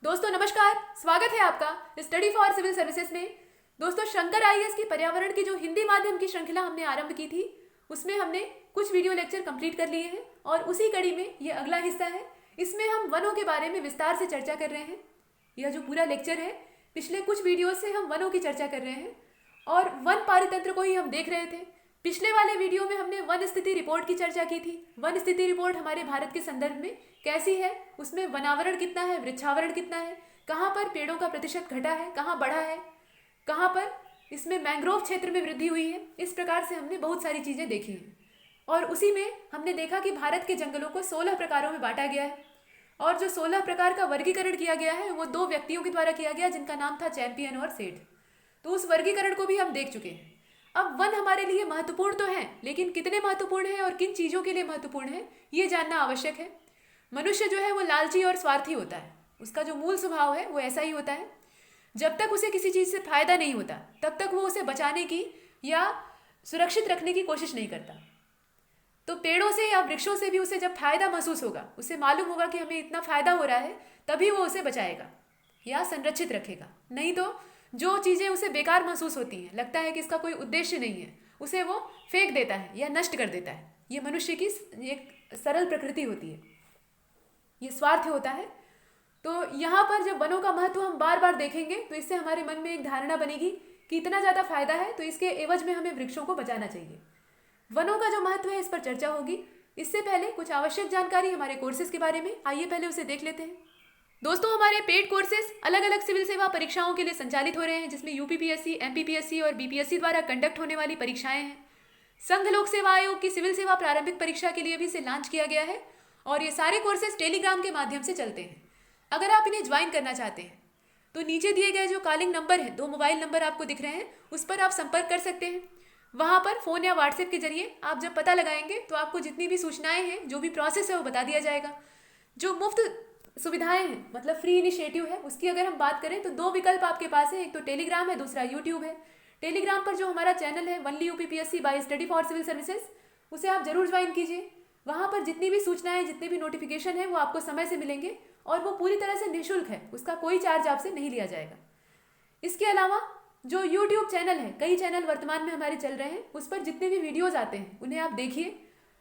दोस्तों नमस्कार, स्वागत है आपका स्टडी फॉर सिविल सर्विसेज में। दोस्तों शंकर आईएएस की पर्यावरण की जो हिंदी माध्यम की श्रृंखला हमने आरंभ की थी उसमें हमने कुछ वीडियो लेक्चर कंप्लीट कर लिए हैं और उसी कड़ी में ये अगला हिस्सा है। इसमें हम वनों के बारे में विस्तार से चर्चा कर रहे हैं। यह जो पूरा लेक्चर है पिछले कुछ वीडियो से हम वनों की चर्चा कर रहे हैं और वन पारितंत्र को ही हम देख रहे थे। पिछले वाले वीडियो में हमने वन स्थिति रिपोर्ट की चर्चा की थी। वन स्थिति रिपोर्ट हमारे भारत के संदर्भ में कैसी है, उसमें वनावरण कितना है, वृक्षावरण कितना है, कहाँ पर पेड़ों का प्रतिशत घटा है, कहाँ बढ़ा है, कहाँ पर इसमें मैंग्रोव क्षेत्र में वृद्धि हुई है। इस प्रकार से हमने बहुत सारी चीज़ें देखी हैं और उसी में हमने देखा कि भारत के जंगलों को 16 प्रकारों में बांटा गया है और जो 16 प्रकार का वर्गीकरण किया गया है वो 2 व्यक्तियों के द्वारा किया गया जिनका नाम था चैंपियन और सेठ। तो उस वर्गीकरण को भी हम देख चुके हैं। अब वन हमारे लिए महत्वपूर्ण तो है, लेकिन कितने महत्वपूर्ण है और किन चीज़ों के लिए महत्वपूर्ण है ये जानना आवश्यक है। मनुष्य जो है वो लालची और स्वार्थी होता है। उसका जो मूल स्वभाव है वो ऐसा ही होता है। जब तक उसे किसी चीज़ से फायदा नहीं होता तब तक वो उसे बचाने की या सुरक्षित रखने की कोशिश नहीं करता। तो पेड़ों से या वृक्षों से भी उसे जब फायदा महसूस होगा, उसे मालूम होगा कि हमें इतना फायदा हो रहा है, तभी वो उसे बचाएगा या संरक्षित रखेगा। नहीं तो जो चीज़ें उसे बेकार महसूस होती हैं, लगता है कि इसका कोई उद्देश्य नहीं है, उसे वो फेंक देता है या नष्ट कर देता है। ये मनुष्य की एक सरल प्रकृति होती है, ये स्वार्थ होता है। तो यहाँ पर जब वनों का महत्व हम बार बार देखेंगे तो इससे हमारे मन में एक धारणा बनेगी कि इतना ज़्यादा फायदा है तो इसके एवज में हमें वृक्षों को बचाना चाहिए। वनों का जो महत्व है इस पर चर्चा होगी। इससे पहले कुछ आवश्यक जानकारी हमारे कोर्सेज के बारे में, आइए पहले उसे देख लेते हैं। दोस्तों हमारे पेड कोर्सेज अलग अलग सिविल सेवा परीक्षाओं के लिए संचालित हो रहे हैं, जिसमें यूपीपीएससी, एमपीपीएससी और बीपीएससी द्वारा कंडक्ट होने वाली परीक्षाएं हैं। संघ लोक सेवा आयोग की सिविल सेवा प्रारंभिक परीक्षा के लिए भी इसे लॉन्च किया गया है और ये सारे कोर्सेज टेलीग्राम के माध्यम से चलते हैं। अगर आप इन्हें ज्वाइन करना चाहते हैं तो नीचे दिए गए जो कॉलिंग नंबर है, 2 मोबाइल नंबर आपको दिख रहे हैं, उस पर आप संपर्क कर सकते हैं। वहाँ पर फ़ोन या व्हाट्सएप के जरिए आप जब पता लगाएंगे तो आपको जितनी भी सूचनाएं हैं, जो भी प्रोसेस है वो बता दिया जाएगा। जो मुफ्त सुविधाएं हैं, मतलब फ्री इनिशिएटिव है, उसकी अगर हम बात करें तो 2 विकल्प आपके पास है। एक तो टेलीग्राम है, दूसरा यूट्यूब है। टेलीग्राम पर जो हमारा चैनल है only UPPSC by study for civil services, उसे आप जरूर ज्वाइन कीजिए। वहाँ पर जितनी भी सूचनाएं, जितने भी नोटिफिकेशन है वो आपको समय से मिलेंगे और वो पूरी तरह से निःशुल्क है, उसका कोई चार्ज आपसे नहीं लिया जाएगा। इसके अलावा जो यूट्यूब चैनल है, कई चैनल वर्तमान में हमारे चल रहे हैं, उस पर जितने भी वीडियोज़ आते हैं उन्हें आप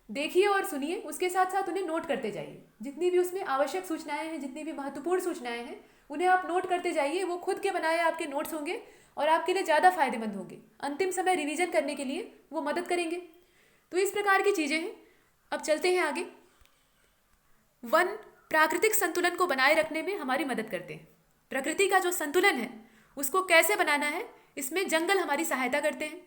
देखिए और सुनिए, उसके साथ साथ उन्हें नोट करते जाइए। जितनी भी उसमें आवश्यक सूचनाएं हैं, जितनी भी महत्वपूर्ण सूचनाएं हैं, उन्हें आप नोट करते जाइए। वो खुद के बनाए आपके नोट्स होंगे और आपके लिए ज़्यादा फायदेमंद होंगे। अंतिम समय रिवीजन करने के लिए वो मदद करेंगे। तो इस प्रकार की चीज़ें हैं। अब चलते हैं आगे। वन प्राकृतिक संतुलन को बनाए रखने में हमारी मदद करते हैं। प्रकृति का जो संतुलन है उसको कैसे बनाना है, इसमें जंगल हमारी सहायता करते हैं।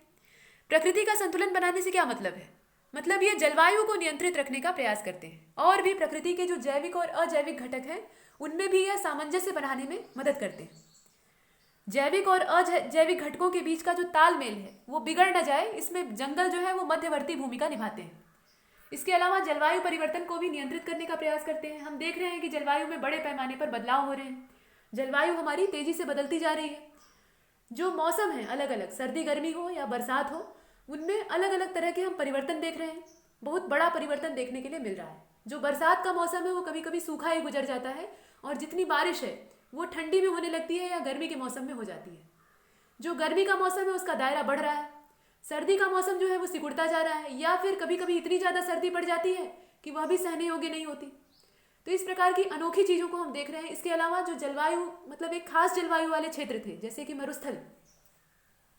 प्रकृति का संतुलन बनाने से क्या मतलब है? मतलब ये जलवायु को नियंत्रित रखने का प्रयास करते हैं और भी प्रकृति के जो जैविक और अजैविक घटक हैं उनमें भी यह सामंजस्य बनाने में मदद करते हैं। जैविक और अजैविक घटकों के बीच का जो तालमेल है वो बिगड़ न जाए, इसमें जंगल जो है वो मध्यवर्ती भूमिका निभाते हैं। इसके अलावा जलवायु परिवर्तन को भी नियंत्रित करने का प्रयास करते हैं। हम देख रहे हैं कि जलवायु में बड़े पैमाने पर बदलाव हो रहे हैं। जलवायु हमारी तेजी से बदलती जा रही है। जो मौसम है अलग अलग, सर्दी गर्मी हो या बरसात हो, उनमें अलग अलग तरह के हम परिवर्तन देख रहे हैं। बहुत बड़ा परिवर्तन देखने के लिए मिल रहा है। जो बरसात का मौसम है वो कभी कभी सूखा ही गुजर जाता है और जितनी बारिश है वो ठंडी में होने लगती है या गर्मी के मौसम में हो जाती है। जो गर्मी का मौसम है उसका दायरा बढ़ रहा है। सर्दी का मौसम जो है वो सिकुड़ता जा रहा है या फिर कभी कभी इतनी ज़्यादा सर्दी पड़ जाती है कि वह भी सहने योग्य नहीं होती। तो इस प्रकार की अनोखी चीज़ों को हम देख रहे हैं। इसके अलावा जो जलवायु, मतलब एक खास जलवायु वाले क्षेत्र थे, जैसे कि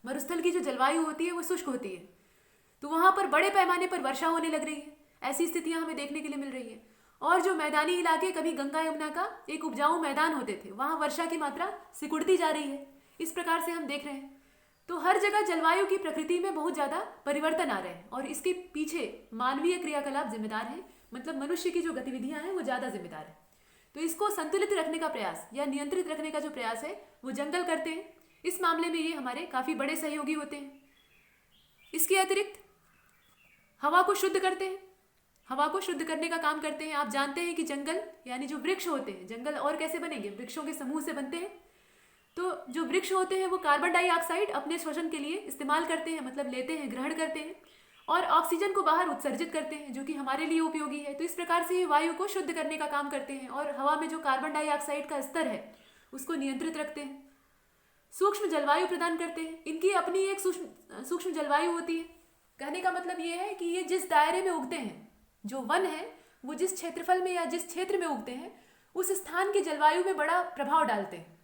मरुस्थल की जो जलवायु होती है वो शुष्क होती है, तो वहाँ पर बड़े पैमाने पर वर्षा होने लग रही है। ऐसी स्थितियाँ हमें देखने के लिए मिल रही है। और जो मैदानी इलाके कभी गंगा यमुना का एक उपजाऊ मैदान होते थे, वहाँ वर्षा की मात्रा सिकुड़ती जा रही है। इस प्रकार से हम देख रहे हैं। तो हर जगह जलवायु की प्रकृति में बहुत ज़्यादा परिवर्तन आ रहे हैं और इसके पीछे मानवीय क्रियाकलाप जिम्मेदार है। मतलब मनुष्य की जो गतिविधियाँ हैं वो ज़्यादा जिम्मेदार है। तो इसको संतुलित रखने का प्रयास या नियंत्रित रखने का जो प्रयास है वो जंगल करते हैं। इस मामले में ये हमारे काफ़ी बड़े सहयोगी होते हैं। इसके अतिरिक्त हवा को शुद्ध करते हैं, हवा को शुद्ध करने का काम करते हैं। आप जानते हैं कि जंगल यानी जो वृक्ष होते हैं, जंगल और कैसे बनेंगे, वृक्षों के समूह से बनते हैं। तो जो वृक्ष होते हैं वो कार्बन डाइऑक्साइड अपने श्वसन के लिए इस्तेमाल करते हैं, मतलब लेते हैं, ग्रहण करते हैं और ऑक्सीजन को बाहर उत्सर्जित करते हैं, जो कि हमारे लिए उपयोगी है। तो इस प्रकार से ये वायु को शुद्ध करने का काम करते हैं और हवा में जो कार्बन डाइऑक्साइड का स्तर है उसको नियंत्रित रखते हैं। सूक्ष्म जलवायु प्रदान करते हैं, इनकी अपनी एक सूक्ष्म जलवायु होती है। कहने का मतलब ये है कि ये जिस दायरे में उगते हैं, जो वन है वो जिस क्षेत्रफल में या जिस क्षेत्र में उगते हैं उस स्थान की जलवायु में बड़ा प्रभाव डालते हैं।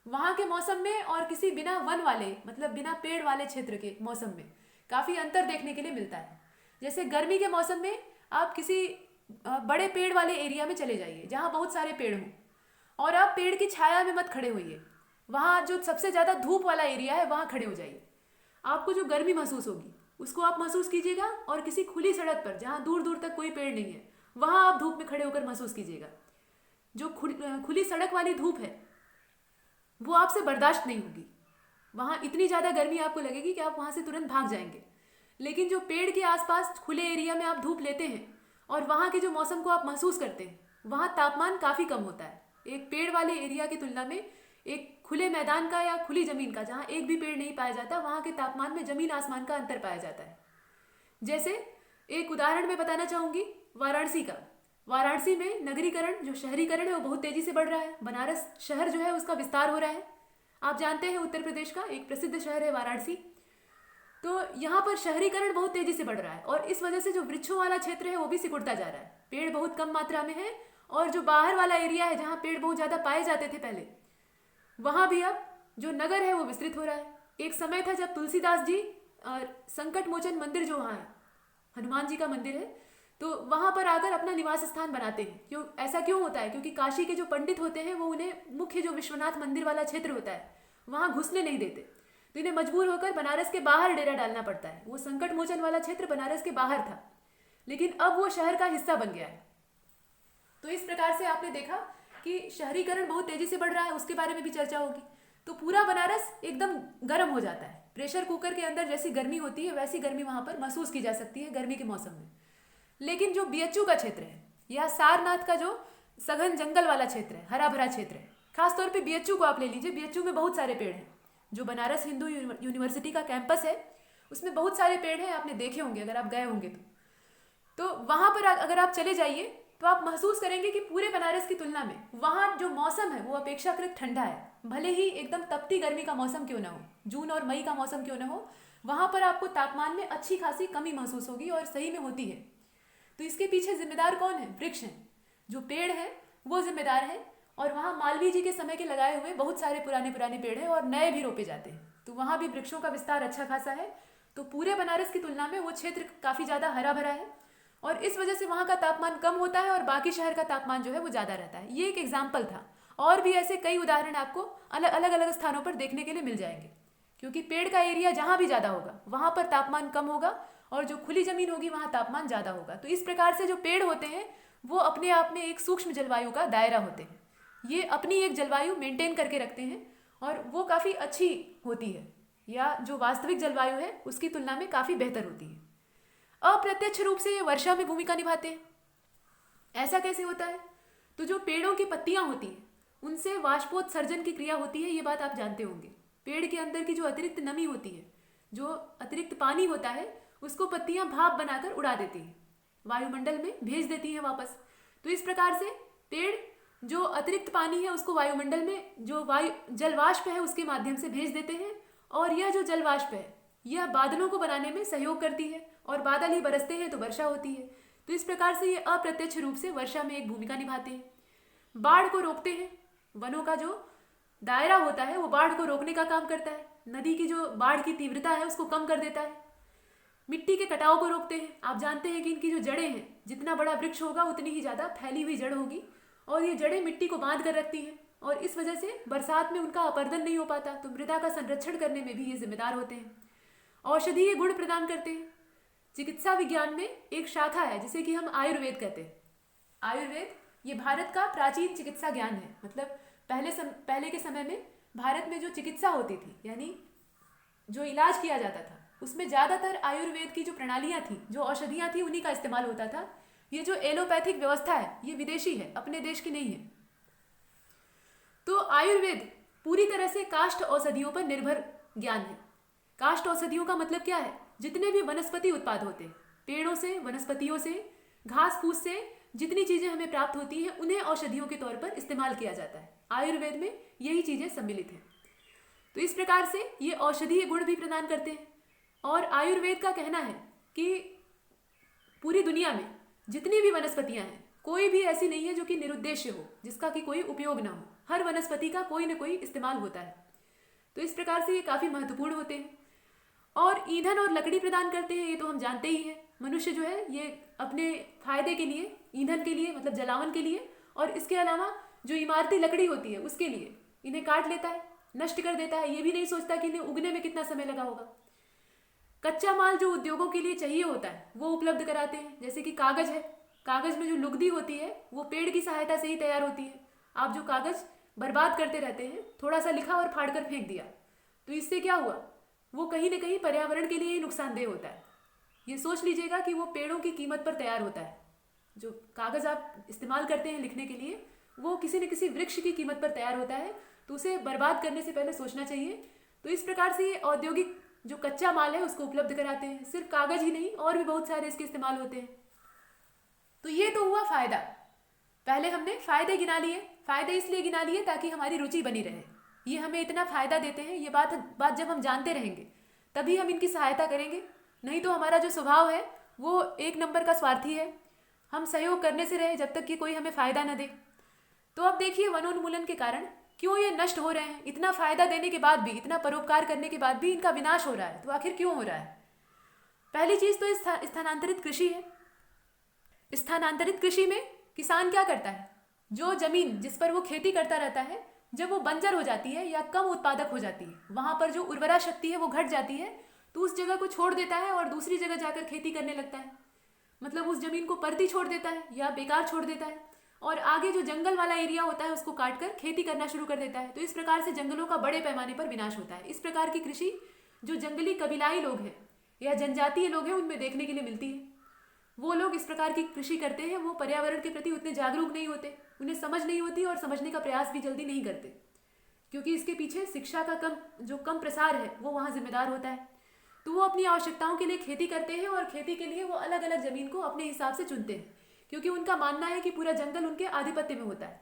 वहाँ के मौसम में और किसी बिना वन वाले मतलब बिना पेड़ वाले क्षेत्र के मौसम में काफ़ी अंतर देखने के लिए मिलता है। जैसे गर्मी के मौसम में आप किसी बड़े पेड़ वाले एरिया में चले जाइए जहाँ बहुत सारे पेड़ हों, और आप पेड़ की छाया में मत खड़े होइए, वहाँ जो सबसे ज़्यादा धूप वाला एरिया है वहाँ खड़े हो जाइए। आपको जो गर्मी महसूस होगी उसको आप महसूस कीजिएगा, और किसी खुली सड़क पर जहाँ दूर दूर तक कोई पेड़ नहीं है वहाँ आप धूप में खड़े होकर महसूस कीजिएगा। जो खुली सड़क वाली धूप है वो आपसे बर्दाश्त नहीं होगी, वहाँ इतनी ज़्यादा गर्मी आपको लगेगी कि आप वहाँ से तुरंत भाग जाएंगे। लेकिन जो पेड़ के आसपास खुले एरिया में आप धूप लेते हैं और वहाँ के जो मौसम को आप महसूस करते हैं, वहाँ तापमान काफ़ी कम होता है एक पेड़ वाले एरिया की तुलना में। एक खुले मैदान का या खुली ज़मीन का जहाँ एक भी पेड़ नहीं पाया जाता, वहाँ के तापमान में ज़मीन आसमान का अंतर पाया जाता है। जैसे एक उदाहरण मैं बताना चाहूँगी वाराणसी का। वाराणसी में नगरीकरण, जो शहरीकरण है वो बहुत तेज़ी से बढ़ रहा है। बनारस शहर जो है उसका विस्तार हो रहा है। आप जानते हैं उत्तर प्रदेश का एक प्रसिद्ध शहर है वाराणसी। तो यहाँ पर शहरीकरण बहुत तेज़ी से बढ़ रहा है, और इस वजह से जो वृक्षों वाला क्षेत्र है वो भी सिकुड़ता जा रहा है। पेड़ बहुत कम मात्रा में है, और जो बाहर वाला एरिया है जहाँ पेड़ बहुत ज़्यादा पाए जाते थे पहले, वहाँ भी अब जो नगर है वो विस्तृत हो रहा है। एक समय था जब तुलसीदास जी संकट मोचन मंदिर जो वहाँ है, हनुमान जी का मंदिर है, तो वहाँ पर आकर अपना निवास स्थान बनाते हैं। ऐसा क्यों होता है? क्योंकि काशी के जो पंडित होते हैं वो उन्हें मुख्य जो विश्वनाथ मंदिर वाला क्षेत्र होता है वहाँ घुसने नहीं देते, तो इन्हें मजबूर होकर बनारस के बाहर डेरा डालना पड़ता है। वो संकट मोचन वाला क्षेत्र बनारस के बाहर था, लेकिन अब वो शहर का हिस्सा बन गया है। तो इस प्रकार से आपने देखा कि शहरीकरण बहुत तेजी से बढ़ रहा है, उसके बारे में भी चर्चा होगी। तो पूरा बनारस एकदम गर्म हो जाता है। प्रेशर कुकर के अंदर जैसी गर्मी होती है वैसी गर्मी वहाँ पर महसूस की जा सकती है गर्मी के मौसम में। लेकिन जो बीएचयू का क्षेत्र है या सारनाथ का जो सघन जंगल वाला क्षेत्र है, हरा भरा क्षेत्र है, खासतौर पे बीएचयू को आप ले लीजिए। बीएचयू में बहुत सारे पेड़ हैं। जो बनारस हिंदू यूनिवर्सिटी का कैंपस है उसमें बहुत सारे पेड़ हैं, आपने देखे होंगे अगर आप गए होंगे तो वहाँ पर अगर आप चले जाइए तो आप महसूस करेंगे कि पूरे बनारस की तुलना में वहाँ जो मौसम है वो अपेक्षाकृत ठंडा है। भले ही एकदम तपती गर्मी का मौसम क्यों ना हो, जून और मई का मौसम क्यों ना हो, वहाँ पर आपको तापमान में अच्छी खासी कमी महसूस होगी, और सही में होती है। तो इसके पीछे जिम्मेदार कौन है? वृक्ष हैं, जो पेड़ हैं वो जिम्मेदार है। और वहाँ मालवीय जी के समय के लगाए हुए बहुत सारे पुराने पेड़ हैं, और नए भी रोपे जाते हैं, तो वहाँ भी वृक्षों का विस्तार अच्छा खासा है। तो पूरे बनारस की तुलना में वो क्षेत्र काफ़ी ज़्यादा हरा भरा है, और इस वजह से वहाँ का तापमान कम होता है और बाकी शहर का तापमान जो है वो ज़्यादा रहता है। ये एक एग्जाम्पल था, और भी ऐसे कई उदाहरण आपको अलग अलग स्थानों पर देखने के लिए मिल जाएंगे। क्योंकि पेड़ का एरिया जहाँ भी ज़्यादा होगा वहाँ पर तापमान कम होगा, और जो खुली ज़मीन होगी वहाँ तापमान ज़्यादा होगा। तो इस प्रकार से जो पेड़ होते हैं वो अपने आप में एक सूक्ष्म जलवायु का दायरा होते हैं। ये अपनी एक जलवायु मेंटेन करके रखते हैं, और वो काफ़ी अच्छी होती है, या जो वास्तविक जलवायु है उसकी तुलना में काफ़ी बेहतर होती है। अप्रत्यक्ष रूप से ये वर्षा में भूमिका निभाते हैं। ऐसा कैसे होता है? तो जो पेड़ों की पत्तियां होती हैं उनसे वाष्पोत्सर्जन की क्रिया होती है, ये बात आप जानते होंगे। पेड़ के अंदर की जो अतिरिक्त नमी होती है, जो अतिरिक्त पानी होता है, उसको पत्तियां भाप बनाकर उड़ा देती हैं, वायुमंडल में भेज देती हैं वापस। तो इस प्रकार से पेड़ जो अतिरिक्त पानी है उसको वायुमंडल में जो जलवाष्प है उसके माध्यम से भेज देते हैं, और यह जो जलवाष्प है यह बादलों को बनाने में सहयोग करती है, और बादल ही बरसते हैं तो वर्षा होती है। तो इस प्रकार से ये अप्रत्यक्ष रूप से वर्षा में एक भूमिका निभाते हैं। बाढ़ को रोकते हैं। वनों का जो दायरा होता है वो बाढ़ को रोकने का काम करता है। नदी की जो बाढ़ की तीव्रता है उसको कम कर देता है। मिट्टी के कटाव को रोकते हैं। आप जानते हैं कि इनकी जो जड़ें हैं, जितना बड़ा वृक्ष होगा उतनी ही ज़्यादा फैली हुई जड़ होगी, और ये जड़ें मिट्टी को बांध कर रखती हैं, और इस वजह से बरसात में उनका अपर्दन नहीं हो पाता। तो मृदा का संरक्षण करने में भी ये जिम्मेदार होते हैं। औषधीय गुण प्रदान करते हैं। चिकित्सा विज्ञान में एक शाखा है जिसे कि हम आयुर्वेद कहते हैं। आयुर्वेद ये भारत का प्राचीन चिकित्सा ज्ञान है। मतलब पहले के समय में भारत में जो चिकित्सा होती थी, यानी जो इलाज किया जाता था, उसमें ज़्यादातर आयुर्वेद की जो प्रणालियाँ थी, जो औषधियाँ थी, उन्हीं का इस्तेमाल होता था। ये जो एलोपैथिक व्यवस्था है ये विदेशी है, अपने देश की नहीं है। तो आयुर्वेद पूरी तरह से काष्ठ औषधियों पर निर्भर ज्ञान है। काष्ठ औषधियों का मतलब क्या है? जितने भी वनस्पति उत्पाद होते हैं, पेड़ों से, वनस्पतियों से, घास फूस से जितनी चीज़ें हमें प्राप्त होती हैं, उन्हें औषधियों के तौर पर इस्तेमाल किया जाता है। आयुर्वेद में यही चीज़ें सम्मिलित हैं। तो इस प्रकार से ये औषधीय गुण भी प्रदान करते हैं। और आयुर्वेद का कहना है कि पूरी दुनिया में जितनी भी वनस्पतियां हैं, कोई भी ऐसी नहीं है जो कि निरुद्देश्य हो, जिसका कि कोई उपयोग ना हो। हर वनस्पति का कोई ना कोई इस्तेमाल होता है। तो इस प्रकार से ये काफ़ी महत्वपूर्ण होते हैं। और ईंधन और लकड़ी प्रदान करते हैं, ये तो हम जानते ही हैं। मनुष्य जो है ये अपने फायदे के लिए, ईंधन के लिए मतलब जलावन के लिए, और इसके अलावा जो इमारती लकड़ी होती है उसके लिए इन्हें काट लेता है, नष्ट कर देता है। ये भी नहीं सोचता कि इन्हें उगने में कितना समय लगा होगा। कच्चा माल जो उद्योगों के लिए चाहिए होता है वो उपलब्ध कराते हैं। जैसे कि कागज़ है, कागज़ में जो लुगदी होती है वो पेड़ की सहायता से ही तैयार होती है। आप जो कागज़ बर्बाद करते रहते हैं, थोड़ा सा लिखा और फाड़ कर फेंक दिया, तो इससे क्या हुआ, वो कहीं ना कहीं पर्यावरण के लिए ही नुकसानदेह होता है। ये सोच लीजिएगा कि वो पेड़ों की कीमत पर तैयार होता है। जो कागज़ आप इस्तेमाल करते हैं लिखने के लिए, वो किसी न किसी वृक्ष की कीमत पर तैयार होता है, तो उसे बर्बाद करने से पहले सोचना चाहिए। तो इस प्रकार से ये औद्योगिक जो कच्चा माल है उसको उपलब्ध कराते हैं। सिर्फ कागज़ ही नहीं, और भी बहुत सारे इसके इस्तेमाल होते हैं। तो ये तो हुआ फ़ायदा। पहले हमने फ़ायदे गिना लिए। फ़ायदे इसलिए गिना लिए ताकि हमारी रुचि बनी रहे। ये हमें इतना फ़ायदा देते हैं, ये बात जब हम जानते रहेंगे तभी हम इनकी सहायता करेंगे। नहीं तो हमारा जो स्वभाव है वो एक नंबर का स्वार्थी है। हम सहयोग करने से रहे जब तक कि कोई हमें फ़ायदा न दे। तो अब देखिए वनोन्मूलन के कारण क्यों ये नष्ट हो रहे हैं। इतना फ़ायदा देने के बाद भी, इतना परोपकार करने के बाद भी इनका विनाश हो रहा है। तो आखिर क्यों हो रहा है? पहली चीज़ तो स्थानांतरित कृषि है। स्थानांतरित कृषि में किसान क्या करता है, जो जमीन जिस पर वो खेती करता रहता है, जब वो बंजर हो जाती है या कम उत्पादक हो जाती है, वहाँ पर जो उर्वरा शक्ति है वो घट जाती है, तो उस जगह को छोड़ देता है और दूसरी जगह जाकर खेती करने लगता है। मतलब उस जमीन को परती छोड़ देता है या बेकार छोड़ देता है, और आगे जो जंगल वाला एरिया होता है उसको काट कर खेती करना शुरू कर देता है। तो इस प्रकार से जंगलों का बड़े पैमाने पर विनाश होता है। इस प्रकार की कृषि जो जंगली कबीलाई लोग हैं या जनजातीय लोग हैं उनमें देखने के लिए मिलती है। वो लोग इस प्रकार की कृषि करते हैं, वो पर्यावरण के प्रति उतने जागरूक नहीं होते, उन्हें समझ नहीं होती और समझने का प्रयास भी जल्दी नहीं करते, क्योंकि इसके पीछे शिक्षा का कम प्रसार है वो वहाँ जिम्मेदार होता है। तो वो अपनी आवश्यकताओं के लिए खेती करते हैं, और खेती के लिए वो अलग अलग ज़मीन को अपने हिसाब से चुनते हैं, क्योंकि उनका मानना है कि पूरा जंगल उनके आधिपत्य में होता है।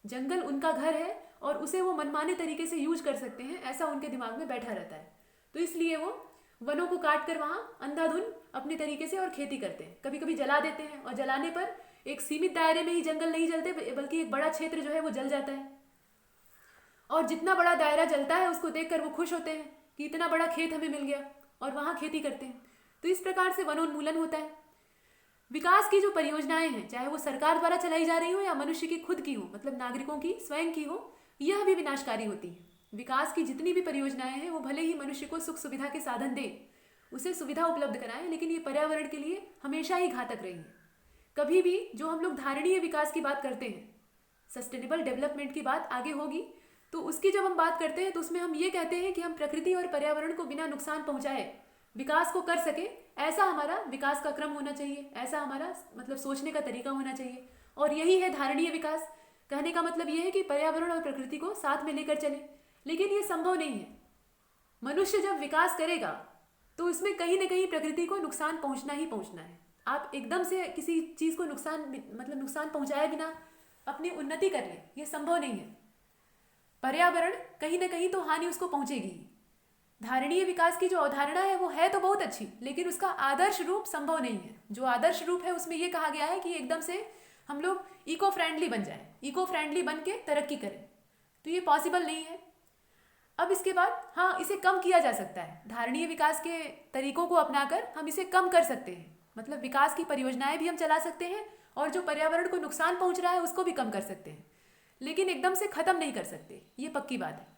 जंगल उनका घर है और उसे वो मनमाने तरीके से यूज कर सकते हैं, ऐसा उनके दिमाग में बैठा रहता है। तो इसलिए वो वनों को काट कर वहाँ अंधाधुन अपने तरीके से और खेती करते हैं। कभी कभी जला देते हैं, और जलाने पर एक सीमित दायरे में ही जंगल नहीं जलते, बल्कि एक बड़ा क्षेत्र जो है वो जल जाता है। और जितना बड़ा दायरा जलता है उसको देखकर वो खुश होते हैं कि इतना बड़ा खेत हमें मिल गया, और वहाँ खेती करते हैं। तो इस प्रकार से वनोन्मूलन होता है। विकास की जो परियोजनाएं हैं, चाहे वो सरकार द्वारा चलाई जा रही हो या मनुष्य की खुद की हो, मतलब नागरिकों की स्वयं की हो, यह भी विनाशकारी होती है। विकास की जितनी भी परियोजनाएं हैं वो भले ही मनुष्य को सुख सुविधा के साधन दें, उसे सुविधा उपलब्ध कराएं, लेकिन ये पर्यावरण के लिए हमेशा ही घातक रही है। कभी भी जो हम लोग धारणीय विकास की बात करते हैं, सस्टेनेबल डेवलपमेंट की बात आगे होगी, तो उसकी जब हम बात करते हैं तो उसमें हम ये कहते हैं कि हम प्रकृति और पर्यावरण को बिना नुकसान पहुंचाए विकास को कर सके, ऐसा हमारा विकास का क्रम होना चाहिए, ऐसा हमारा मतलब सोचने का तरीका होना चाहिए। और यही है धारणीय विकास। कहने का मतलब ये है कि पर्यावरण और प्रकृति को साथ में लेकर चले, लेकिन ये संभव नहीं है। मनुष्य जब विकास करेगा तो उसमें कहीं ना कहीं प्रकृति को नुकसान पहुंचना ही पहुंचना है। आप एकदम से किसी चीज़ को नुकसान पहुंचाए बिना अपनी उन्नति कर ले, ये संभव नहीं है। पर्यावरण कहीं ना कहीं तो हानि उसको पहुंचेगी ही। धारणीय विकास की जो अवधारणा है वो है तो बहुत अच्छी, लेकिन उसका आदर्श रूप संभव नहीं है। जो आदर्श रूप है उसमें ये कहा गया है कि एकदम से हम लोग इको फ्रेंडली बन जाएं, इको फ्रेंडली बन के तरक्की करें, तो ये पॉसिबल नहीं है। अब इसके बाद हाँ, इसे कम किया जा सकता है। धारणीय विकास के तरीकों को अपनाकर हम इसे कम कर सकते हैं। मतलब विकास की परियोजनाएं भी हम चला सकते हैं, और जो पर्यावरण को नुकसान पहुंच रहा है उसको भी कम कर सकते हैं, लेकिन एकदम से ख़त्म नहीं कर सकते, ये पक्की बात है।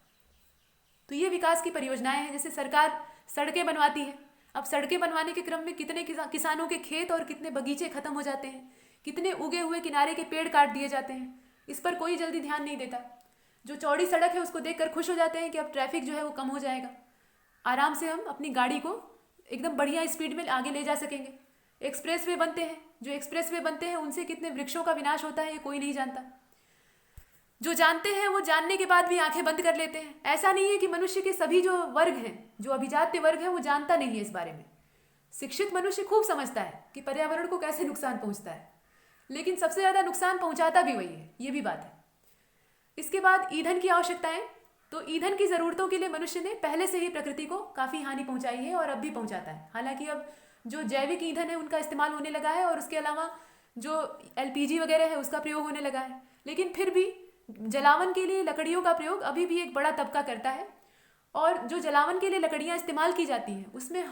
तो ये विकास की परियोजनाएं हैं। जैसे सरकार सड़कें बनवाती है, अब सड़कें बनवाने के क्रम में कितने किसानों के खेत और कितने बगीचे खत्म हो जाते हैं, कितने उगे हुए किनारे के पेड़ काट दिए जाते हैं। इस पर कोई जल्दी ध्यान नहीं देता। जो चौड़ी सड़क है उसको देखकर खुश हो जाते हैं कि अब ट्रैफिक जो है वो कम हो जाएगा, आराम से हम अपनी गाड़ी को एकदम बढ़िया स्पीड में आगे ले जा सकेंगे। एक्सप्रेस वे बनते हैं, जो एक्सप्रेस वे बनते हैं उनसे कितने वृक्षों का विनाश होता है ये कोई नहीं जानता। जो जानते हैं वो जानने के बाद भी आंखें बंद कर लेते हैं। ऐसा नहीं है कि मनुष्य के सभी जो वर्ग हैं, जो अभिजात्य वर्ग है, वो जानता नहीं है इस बारे में। शिक्षित मनुष्य खूब समझता है कि पर्यावरण को कैसे नुकसान पहुंचता है, लेकिन सबसे ज़्यादा नुकसान पहुंचाता भी वही है, ये भी बात है। इसके बाद ईंधन की आवश्यकताएं। तो ईंधन की ज़रूरतों के लिए मनुष्य ने पहले से ही प्रकृति को काफ़ी हानि पहुंचाई है और अब भी पहुंचाता है। हालांकि अब जो जैविक ईंधन है उनका इस्तेमाल होने लगा है और उसके अलावा जो एलपीजी वगैरह है उसका प्रयोग होने लगा है, लेकिन फिर भी जलावन के लिए लकड़ियों का प्रयोग अभी भी एक बड़ा तबका करता है। और जो जलावन के लिए लकड़ियाँ इस्तेमाल की जाती हैं उसमें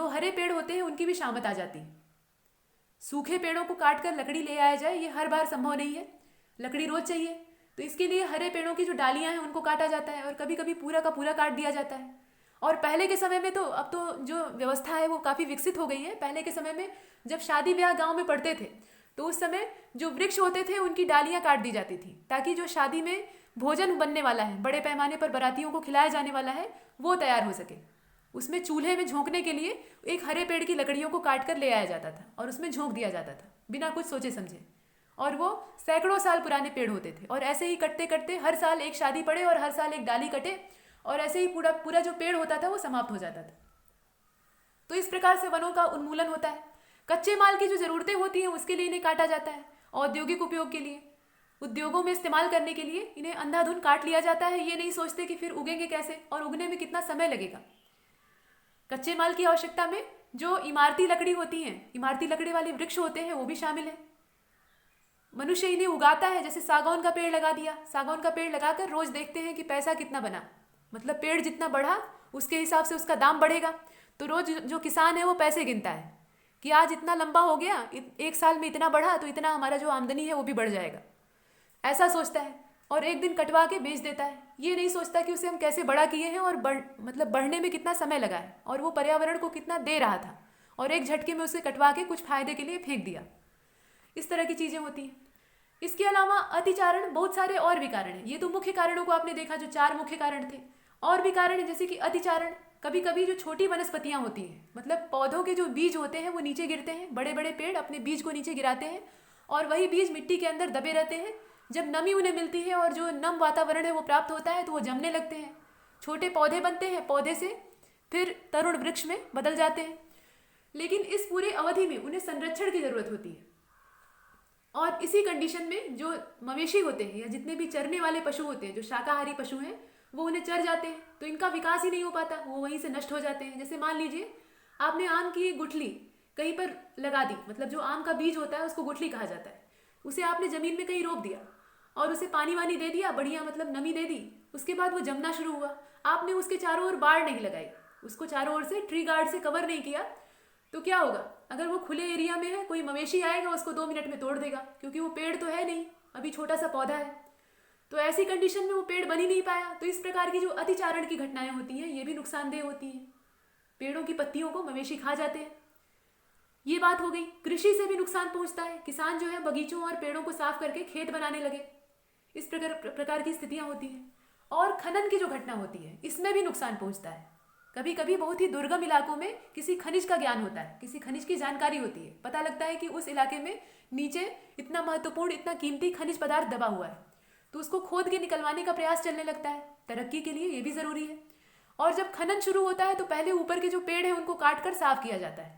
हरे पेड़ होते हैं उनकी भी शामत आ जाती है। सूखे पेड़ों को काट कर लकड़ी ले आया जाए ये हर बार संभव नहीं है, लकड़ी रोज चाहिए, तो इसके लिए हरे पेड़ों की जो डालियाँ हैं उनको काटा जाता है और कभी कभी पूरा का पूरा काट दिया जाता है। और पहले के समय में तो अब तो जो व्यवस्था है वो काफ़ी विकसित हो गई है। पहले के समय में जब शादी ब्याह गांव में पड़ते थे तो उस समय जो वृक्ष होते थे उनकी डालियाँ काट दी जाती थी ताकि जो शादी में भोजन बनने वाला है, बड़े पैमाने पर बारातियों को खिलाया जाने वाला है, वो तैयार हो सके। उसमें चूल्हे में झोंकने के लिए एक हरे पेड़ की लकड़ियों को काट कर ले आया जाता था और उसमें झोंक दिया जाता था बिना कुछ सोचे समझे। और वो सैकड़ों साल पुराने पेड़ होते थे और ऐसे ही कटते कटते हर साल एक शादी पड़े और हर साल एक डाली कटे और ऐसे ही पूरा पूरा जो पेड़ होता था वो समाप्त हो जाता था। तो इस प्रकार से वनों का उन्मूलन होता है। कच्चे माल की जो ज़रूरतें होती हैं उसके लिए इन्हें काटा जाता है। औद्योगिक उपयोग के लिए, उद्योगों में इस्तेमाल करने के लिए इन्हें अंधाधुंध काट लिया जाता है। ये नहीं सोचते कि फिर उगेंगे कैसे और उगने में कितना समय लगेगा। कच्चे माल की आवश्यकता में जो इमारती लकड़ी होती हैं, इमारती लकड़ी वाले वृक्ष होते हैं वो भी शामिल है। मनुष्य इन्हें उगाता है, जैसे सागौन का पेड़ लगा दिया, सागौन का पेड़ लगाकर रोज देखते हैं कि पैसा कितना बना, मतलब पेड़ जितना बढ़ा उसके हिसाब से उसका दाम बढ़ेगा। तो रोज जो किसान है वो पैसे गिनता है कि आज इतना लंबा हो गया, एक साल में इतना बढ़ा तो इतना हमारा जो आमदनी है वो भी बढ़ जाएगा, ऐसा सोचता है और एक दिन कटवा के बेच देता है। ये नहीं सोचता कि उसे हम कैसे बड़ा किए हैं और बढ़ने में कितना समय लगा है और वो पर्यावरण को कितना दे रहा था और एक झटके में उसे कटवा के कुछ फायदे के लिए फेंक दिया। इस तरह की चीज़ें होती हैं। इसके अलावा अतिचारण, बहुत सारे और भी कारण हैं। ये तो मुख्य कारणों को आपने देखा, जो 4 मुख्य कारण थे। और भी कारण है जैसे कि अतिचारण, कभी कभी जो छोटी वनस्पतियां होती हैं, मतलब पौधों के जो बीज होते हैं वो नीचे गिरते हैं, बड़े बड़े पेड़ अपने बीज को नीचे गिराते हैं और वही बीज मिट्टी के अंदर दबे रहते हैं। जब नमी उन्हें मिलती है और जो नम वातावरण है वो प्राप्त होता है तो वो जमने लगते हैं, छोटे पौधे बनते हैं, पौधे से फिर तरुण वृक्ष में बदल जाते हैं। लेकिन इस पूरे अवधि में उन्हें संरक्षण की जरूरत होती है और इसी कंडीशन में जो मवेशी होते हैं या जितने भी चरने वाले पशु होते हैं, जो शाकाहारी पशु हैं, वो उन्हें चर जाते हैं तो इनका विकास ही नहीं हो पाता, वो वहीं से नष्ट हो जाते हैं। जैसे मान लीजिए आपने आम की गुठली कहीं पर लगा दी, मतलब जो आम का बीज होता है उसको गुठली कहा जाता है, उसे आपने ज़मीन में कहीं रोप दिया और उसे पानी वानी दे दिया, बढ़िया मतलब नमी दे दी। उसके बाद वो जमना शुरू हुआ, आपने उसके चारों ओर बाड़ नहीं लगाई, उसको चारों ओर से ट्री गार्ड से कवर नहीं किया, तो क्या होगा? अगर वो खुले एरिया में है, कोई मवेशी आएगा उसको 2 मिनट में तोड़ देगा, क्योंकि वो पेड़ तो है नहीं, अभी छोटा सा पौधा है। तो ऐसी कंडीशन में वो पेड़ बन ही नहीं पाया। तो इस प्रकार की जो अतिचारण की घटनाएं होती हैं ये भी नुकसानदेह होती हैं। पेड़ों की पत्तियों को मवेशी खा जाते हैं। ये बात हो गई। कृषि से भी नुकसान पहुंचता है। किसान जो है बगीचों और पेड़ों को साफ करके खेत बनाने लगे, इस प्रकार की स्थितियां होती हैं। और खनन की जो घटना होती है इसमें भी नुकसान पहुंचता है। कभी कभी बहुत ही दुर्गम इलाकों में किसी खनिज का ज्ञान होता है, किसी खनिज की जानकारी होती है, पता लगता है कि उस इलाके में नीचे इतना महत्वपूर्ण, इतना कीमती खनिज पदार्थ दबा हुआ है, तो उसको खोद के निकलवाने का प्रयास चलने लगता है। तरक्की के लिए ये भी ज़रूरी है। और जब खनन शुरू होता है तो पहले ऊपर के जो पेड़ हैं उनको काट कर साफ किया जाता है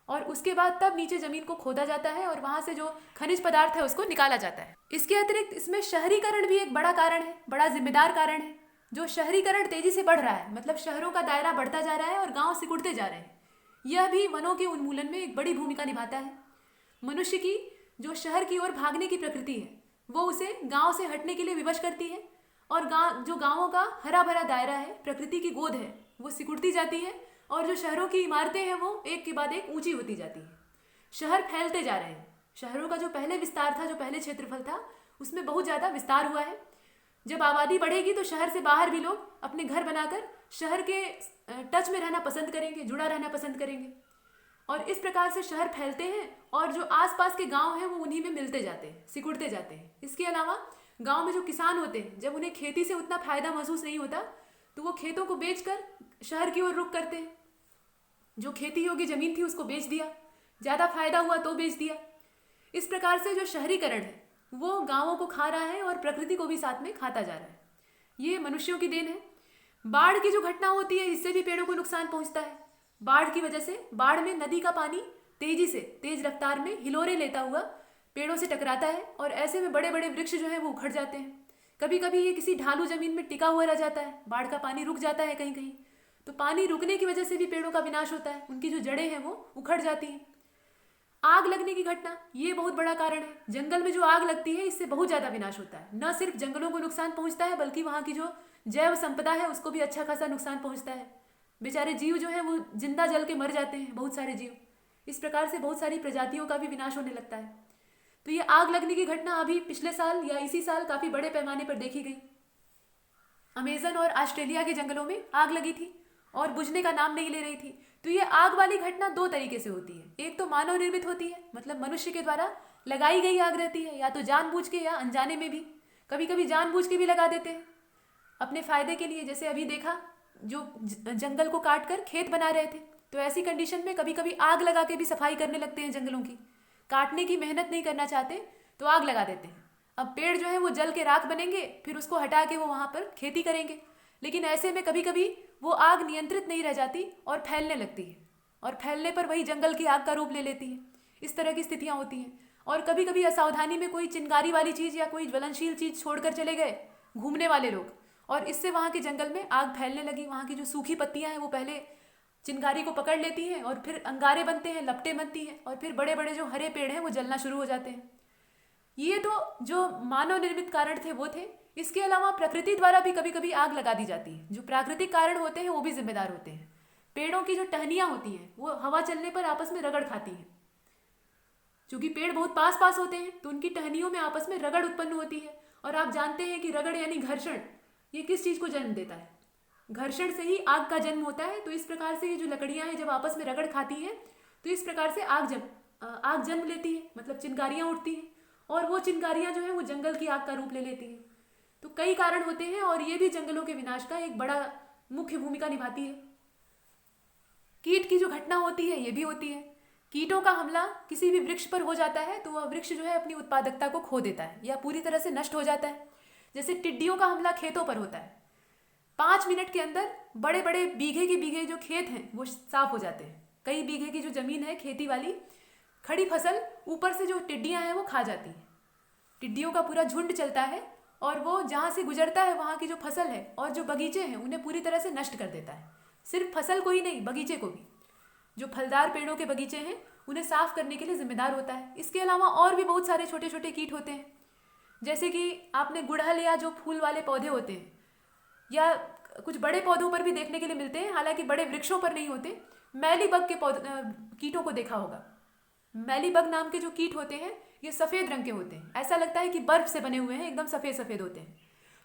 और उसके बाद तब नीचे ज़मीन को खोदा जाता है और वहाँ से जो खनिज पदार्थ है उसको निकाला जाता है। इसके अतिरिक्त इसमें शहरीकरण भी एक बड़ा कारण है, बड़ा जिम्मेदार कारण है। जो शहरीकरण तेजी से बढ़ रहा है, मतलब शहरों का दायरा बढ़ता जा रहा है और गांव सिकुड़ते जा रहे हैं, यह भी वनों के उन्मूलन में एक बड़ी भूमिका निभाता है। मनुष्य की जो शहर की ओर भागने की प्रकृति है वो उसे गांव से हटने के लिए विवश करती है और जो गांवों का हरा भरा दायरा है, प्रकृति की गोद है, वो सिकुड़ती जाती है और जो शहरों की इमारतें हैं वो एक के बाद एक ऊंची होती जाती है। शहर फैलते जा रहे हैं। शहरों का जो पहले विस्तार था, जो पहले क्षेत्रफल था, उसमें बहुत ज़्यादा विस्तार हुआ है। जब आबादी बढ़ेगी तो शहर से बाहर भी लोग अपने घर बनाकर शहर के टच में रहना पसंद करेंगे, जुड़ा रहना पसंद करेंगे और इस प्रकार से शहर फैलते हैं और जो आसपास के गांव हैं वो उन्हीं में मिलते जाते हैं, सिकुड़ते जाते हैं। इसके अलावा गांव में जो किसान होते हैं, जब उन्हें खेती से उतना फायदा महसूस नहीं होता तो वो खेतों को बेचकर शहर की ओर रुख करते हैं। जो खेती योग्य जमीन थी उसको बेच दिया, ज़्यादा फायदा हुआ तो बेच दिया। इस प्रकार से जो शहरीकरण है वो गांवों को खा रहा है और प्रकृति को भी साथ में खाता जा रहा है। ये मनुष्यों की देन है। बाढ़ की जो घटना होती है इससे भी पेड़ों को नुकसान पहुंचता है। बाढ़ की वजह से, बाढ़ में नदी का पानी तेजी से, तेज रफ्तार में हिलोरे लेता हुआ पेड़ों से टकराता है और ऐसे में बड़े बड़े वृक्ष जो हैं वो उखड़ जाते हैं। कभी कभी ये किसी ढालू जमीन में टिका हुआ रह जाता है, बाढ़ का पानी रुक जाता है कहीं कहीं, तो पानी रुकने की वजह से भी पेड़ों का विनाश होता है, उनकी जो जड़ें हैं वो उखड़ जाती हैं। आग लगने की घटना, ये बहुत बड़ा कारण है। जंगल में जो आग लगती है इससे बहुत ज़्यादा विनाश होता है। न सिर्फ जंगलों को नुकसान पहुंचता है बल्कि वहाँ की जो जैव संपदा है उसको भी अच्छा खासा नुकसान पहुंचता है। बेचारे जीव जो है वो जिंदा जल के मर जाते हैं, बहुत सारे जीव। इस प्रकार से बहुत सारी प्रजातियों का भी विनाश होने लगता है। तो ये आग लगने की घटना अभी पिछले साल या इसी साल काफ़ी बड़े पैमाने पर देखी गई। अमेजन और ऑस्ट्रेलिया के जंगलों में आग लगी थी और बुझने का नाम नहीं ले रही थी। तो ये आग वाली घटना दो तरीके से होती है। एक तो मानव निर्मित होती है, मतलब मनुष्य के द्वारा लगाई गई आग रहती है, या तो जानबूझ के या अनजाने में भी, कभी कभी जानबूझ के भी लगा देते हैं अपने फायदे के लिए। जैसे अभी देखा, जो जंगल को काट कर खेत बना रहे थे, तो ऐसी कंडीशन में कभी कभी आग लगा के भी सफाई करने लगते हैं जंगलों की। काटने की मेहनत नहीं करना चाहते तो आग लगा देते हैं। अब पेड़ जो है वो जल के राख बनेंगे, फिर उसको हटा के वो वहाँ पर खेती करेंगे। लेकिन ऐसे में कभी कभी वो आग नियंत्रित नहीं रह जाती और फैलने लगती है, और फैलने पर वही जंगल की आग का रूप ले लेती है। इस तरह की स्थितियाँ होती हैं। और कभी कभी असावधानी में कोई चिंगारी वाली चीज़ या कोई ज्वलनशील चीज़ छोड़कर चले गए घूमने वाले लोग, और इससे वहाँ के जंगल में आग फैलने लगी। वहाँ की जो सूखी पत्तियाँ हैं वो पहले चिंगारी को पकड़ लेती हैं और फिर अंगारे बनते हैं, लपटें बनती हैं, और फिर बड़े बड़े जो हरे पेड़ हैं वो जलना शुरू हो जाते हैं। ये तो जो मानव निर्मित कारण थे वो थे। इसके अलावा प्रकृति द्वारा भी कभी कभी आग लगा दी जाती है। जो प्राकृतिक कारण होते हैं वो भी जिम्मेदार होते हैं। पेड़ों की जो टहनियाँ होती हैं वो हवा चलने पर आपस में रगड़ खाती हैं। चूंकि पेड़ बहुत पास पास होते हैं तो उनकी टहनियों में आपस में रगड़ उत्पन्न होती है। और आप जानते हैं कि रगड़ यानी घर्षण, ये किस चीज़ को जन्म देता है? घर्षण से ही आग का जन्म होता है। तो इस प्रकार से ये जो लकड़ियाँ हैं जब आपस में रगड़ खाती हैं तो इस प्रकार से आग जन्म लेती है, मतलब चिंगारियाँ उठती हैं, और वो चिंगारियाँ जो है वो जंगल की आग का रूप ले लेती हैं। तो कई कारण होते हैं और ये भी जंगलों के विनाश का एक बड़ा मुख्य भूमिका निभाती है। कीट की जो घटना होती है ये भी होती है। कीटों का हमला किसी भी वृक्ष पर हो जाता है तो वह वृक्ष जो है अपनी उत्पादकता को खो देता है या पूरी तरह से नष्ट हो जाता है। जैसे टिड्डियों का हमला खेतों पर होता है, 5 मिनट के अंदर बड़े बड़े बीघे के बीघे जो खेत हैं वो साफ हो जाते हैं। कई बीघे की जो जमीन है खेती वाली, खड़ी फसल ऊपर से जो टिड्डियाँ हैं वो खा जाती हैं। टिड्डियों का पूरा झुंड चलता है और वो जहाँ से गुजरता है वहाँ की जो फसल है और जो बगीचे हैं उन्हें पूरी तरह से नष्ट कर देता है। सिर्फ फसल को ही नहीं, बगीचे को भी, जो फलदार पेड़ों के बगीचे हैं उन्हें साफ करने के लिए जिम्मेदार होता है। इसके अलावा और भी बहुत सारे छोटे छोटे कीट होते हैं। जैसे कि आपने गुड़हल या जो फूल वाले पौधे होते हैं या कुछ बड़े पौधों पर भी देखने के लिए मिलते हैं, हालांकि बड़े वृक्षों पर नहीं होते, मैलीबग के कीटों को देखा होगा। मैलीबग नाम के जो कीट होते हैं ये सफ़ेद रंग के होते हैं। ऐसा लगता है कि बर्फ से बने हुए हैं, एकदम सफ़ेद सफ़ेद होते हैं।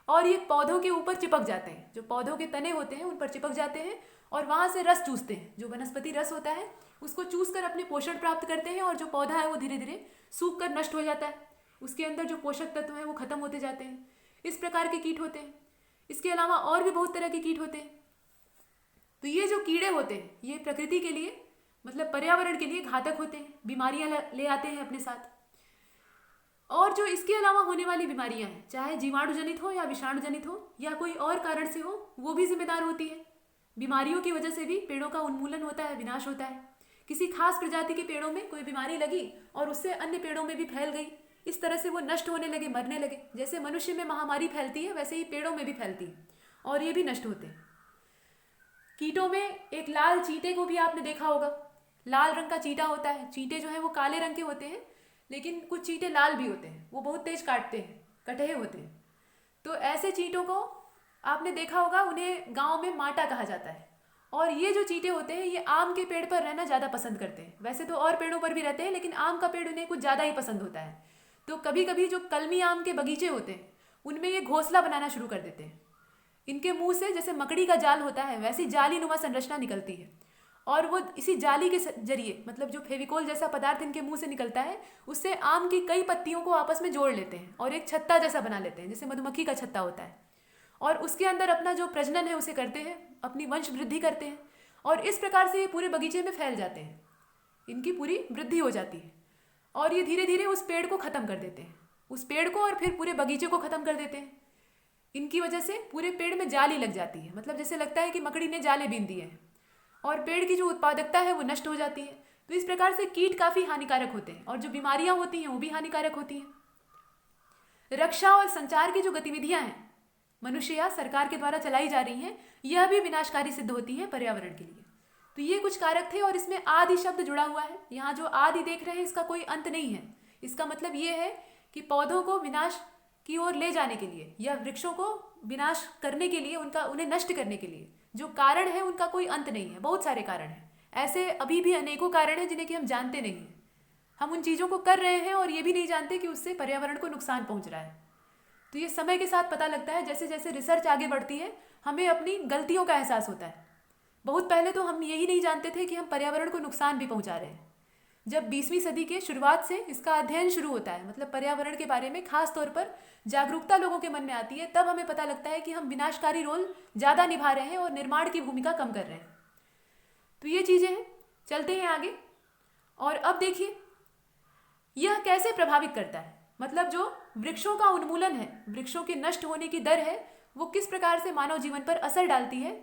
और ये पौधों के ऊपर चिपक जाते हैं, जो पौधों के तने होते हैं उन पर चिपक जाते हैं और वहाँ से रस चूसते हैं। जो वनस्पति रस होता है उसको चूस कर अपने पोषण प्राप्त करते हैं और जो पौधा है वो धीरे धीरे सूख कर नष्ट हो जाता है। उसके अंदर जो पोषक तत्व हैं वो खत्म होते जाते हैं। इस प्रकार के कीट होते हैं। इसके अलावा और भी बहुत तरह के कीट होते हैं। तो ये जो कीड़े होते हैं ये प्रकृति के लिए, मतलब पर्यावरण के लिए घातक होते हैं, बीमारियां ले आते हैं अपने साथ। और जो इसके अलावा होने वाली बीमारियां हैं, चाहे जीवाणु जनित हो या विषाणु जनित हो या कोई और कारण से हो, वो भी जिम्मेदार होती है। बीमारियों की वजह से भी पेड़ों का उन्मूलन होता है, विनाश होता है। किसी खास प्रजाति के पेड़ों में कोई बीमारी लगी और उससे अन्य पेड़ों में भी फैल गई, इस तरह से वो नष्ट होने लगे, मरने लगे। जैसे मनुष्य में महामारी फैलती है वैसे ही पेड़ों में भी फैलती है और ये भी नष्ट होते हैं। कीटों में एक लाल चींटे को भी आपने देखा होगा। लाल रंग का चींटा होता है। चींटे जो है वो काले रंग के होते हैं, लेकिन कुछ चींटे लाल भी होते हैं। वो बहुत तेज काटते हैं, कटहे होते हैं। तो ऐसे चींटों को आपने देखा होगा, उन्हें गांव में माटा कहा जाता है। और ये जो चींटे होते हैं ये आम के पेड़ पर रहना ज़्यादा पसंद करते हैं। वैसे तो और पेड़ों पर भी रहते हैं लेकिन आम का पेड़ उन्हें कुछ ज़्यादा ही पसंद होता है। तो कभी कभी जो कलमी आम के बगीचे होते हैं उनमें ये घोंसला बनाना शुरू कर देते हैं। इनके मुंह से जैसे मकड़ी का जाल होता है वैसी जाली नुमा संरचना निकलती है और वो इसी जाली के जरिए, मतलब जो फेविकोल जैसा पदार्थ इनके मुंह से निकलता है, उससे आम की कई पत्तियों को आपस में जोड़ लेते हैं और एक छत्ता जैसा बना लेते हैं, जैसे मधुमक्खी का छत्ता होता है। और उसके अंदर अपना जो प्रजनन है उसे करते हैं, अपनी वंश वृद्धि करते हैं और इस प्रकार से ये पूरे बगीचे में फैल जाते हैं। इनकी पूरी वृद्धि हो जाती है और ये धीरे धीरे उस पेड़ को ख़त्म कर देते हैं, उस पेड़ को, और फिर पूरे बगीचे को ख़त्म कर देते हैं। इनकी वजह से पूरे पेड़ में जाली लग जाती है, मतलब जैसे लगता है कि मकड़ी ने जाले बीन दिए हैं और पेड़ की जो उत्पादकता है वो नष्ट हो जाती है। तो इस प्रकार से कीट काफ़ी हानिकारक होते हैं और जो बीमारियां होती हैं वो भी हानिकारक होती हैं। रक्षा और संचार की जो गतिविधियां हैं मनुष्य या सरकार के द्वारा चलाई जा रही हैं, यह भी विनाशकारी सिद्ध होती है पर्यावरण के लिए। तो ये कुछ कारक थे और इसमें आदि शब्द जुड़ा हुआ है। यहाँ जो आदि देख रहे हैं इसका कोई अंत नहीं है। इसका मतलब ये है कि पौधों को विनाश की ओर ले जाने के लिए या वृक्षों को विनाश करने के लिए, उन्हें नष्ट करने के लिए जो कारण है उनका कोई अंत नहीं है। बहुत सारे कारण हैं, ऐसे अभी भी अनेकों कारण हैं जिन्हें कि हम जानते नहीं हैं। हम उन चीज़ों को कर रहे हैं और ये भी नहीं जानते कि उससे पर्यावरण को नुकसान पहुंच रहा है। तो ये समय के साथ पता लगता है। जैसे जैसे रिसर्च आगे बढ़ती है हमें अपनी गलतियों का एहसास होता है। बहुत पहले तो हम यही नहीं जानते थे कि हम पर्यावरण को नुकसान भी पहुंचा रहे हैं। जब 20वीं सदी के शुरुआत से इसका अध्ययन शुरू होता है, मतलब पर्यावरण के बारे में खास तौर पर जागरूकता लोगों के मन में आती है, तब हमें पता लगता है कि हम विनाशकारी रोल ज़्यादा निभा रहे हैं और निर्माण की भूमिका कम कर रहे हैं। तो ये चीज़ें हैं। चलते हैं आगे और अब देखिए यह कैसे प्रभावित करता है। मतलब जो वृक्षों का उन्मूलन है, वृक्षों के नष्ट होने की दर है, वो किस प्रकार से मानव जीवन पर असर डालती है,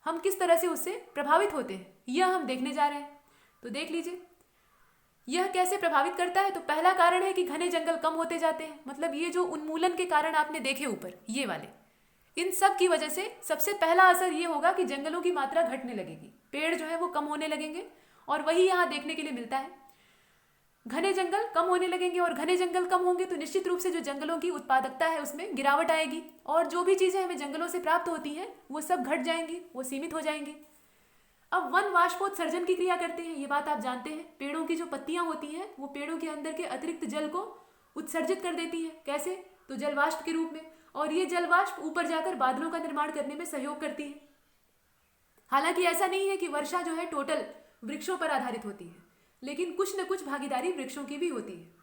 हम किस तरह से उससे प्रभावित होते हैं, यह हम देखने जा रहे हैं। तो देख लीजिए यह कैसे प्रभावित करता है। तो पहला कारण है कि घने जंगल कम होते जाते हैं। मतलब ये जो उन्मूलन के कारण आपने देखे ऊपर ये वाले, इन सब की वजह से सबसे पहला असर ये होगा कि जंगलों की मात्रा घटने लगेगी, पेड़ जो है वो कम होने लगेंगे। और वही यहाँ देखने के लिए मिलता है, घने जंगल कम होने लगेंगे और घने जंगल कम होंगे तो निश्चित रूप से जो जंगलों की उत्पादकता है उसमें गिरावट आएगी और जो भी चीज़ें हमें जंगलों से प्राप्त होती हैं वो सब घट जाएंगी, वो सीमित हो जाएंगी। अब वन वाष्पोत्सर्जन की क्रिया करते हैं, ये बात आप जानते हैं। पेड़ों की जो पत्तियां होती हैं वो पेड़ों के अंदर के अतिरिक्त जल को उत्सर्जित कर देती हैं। कैसे? तो जलवाष्प के रूप में। और ये जलवाष्प ऊपर जाकर बादलों का निर्माण करने में सहयोग करती है। हालांकि ऐसा नहीं है कि वर्षा जो है टोटल वृक्षों पर आधारित होती है, लेकिन कुछ न कुछ भागीदारी वृक्षों की भी होती है।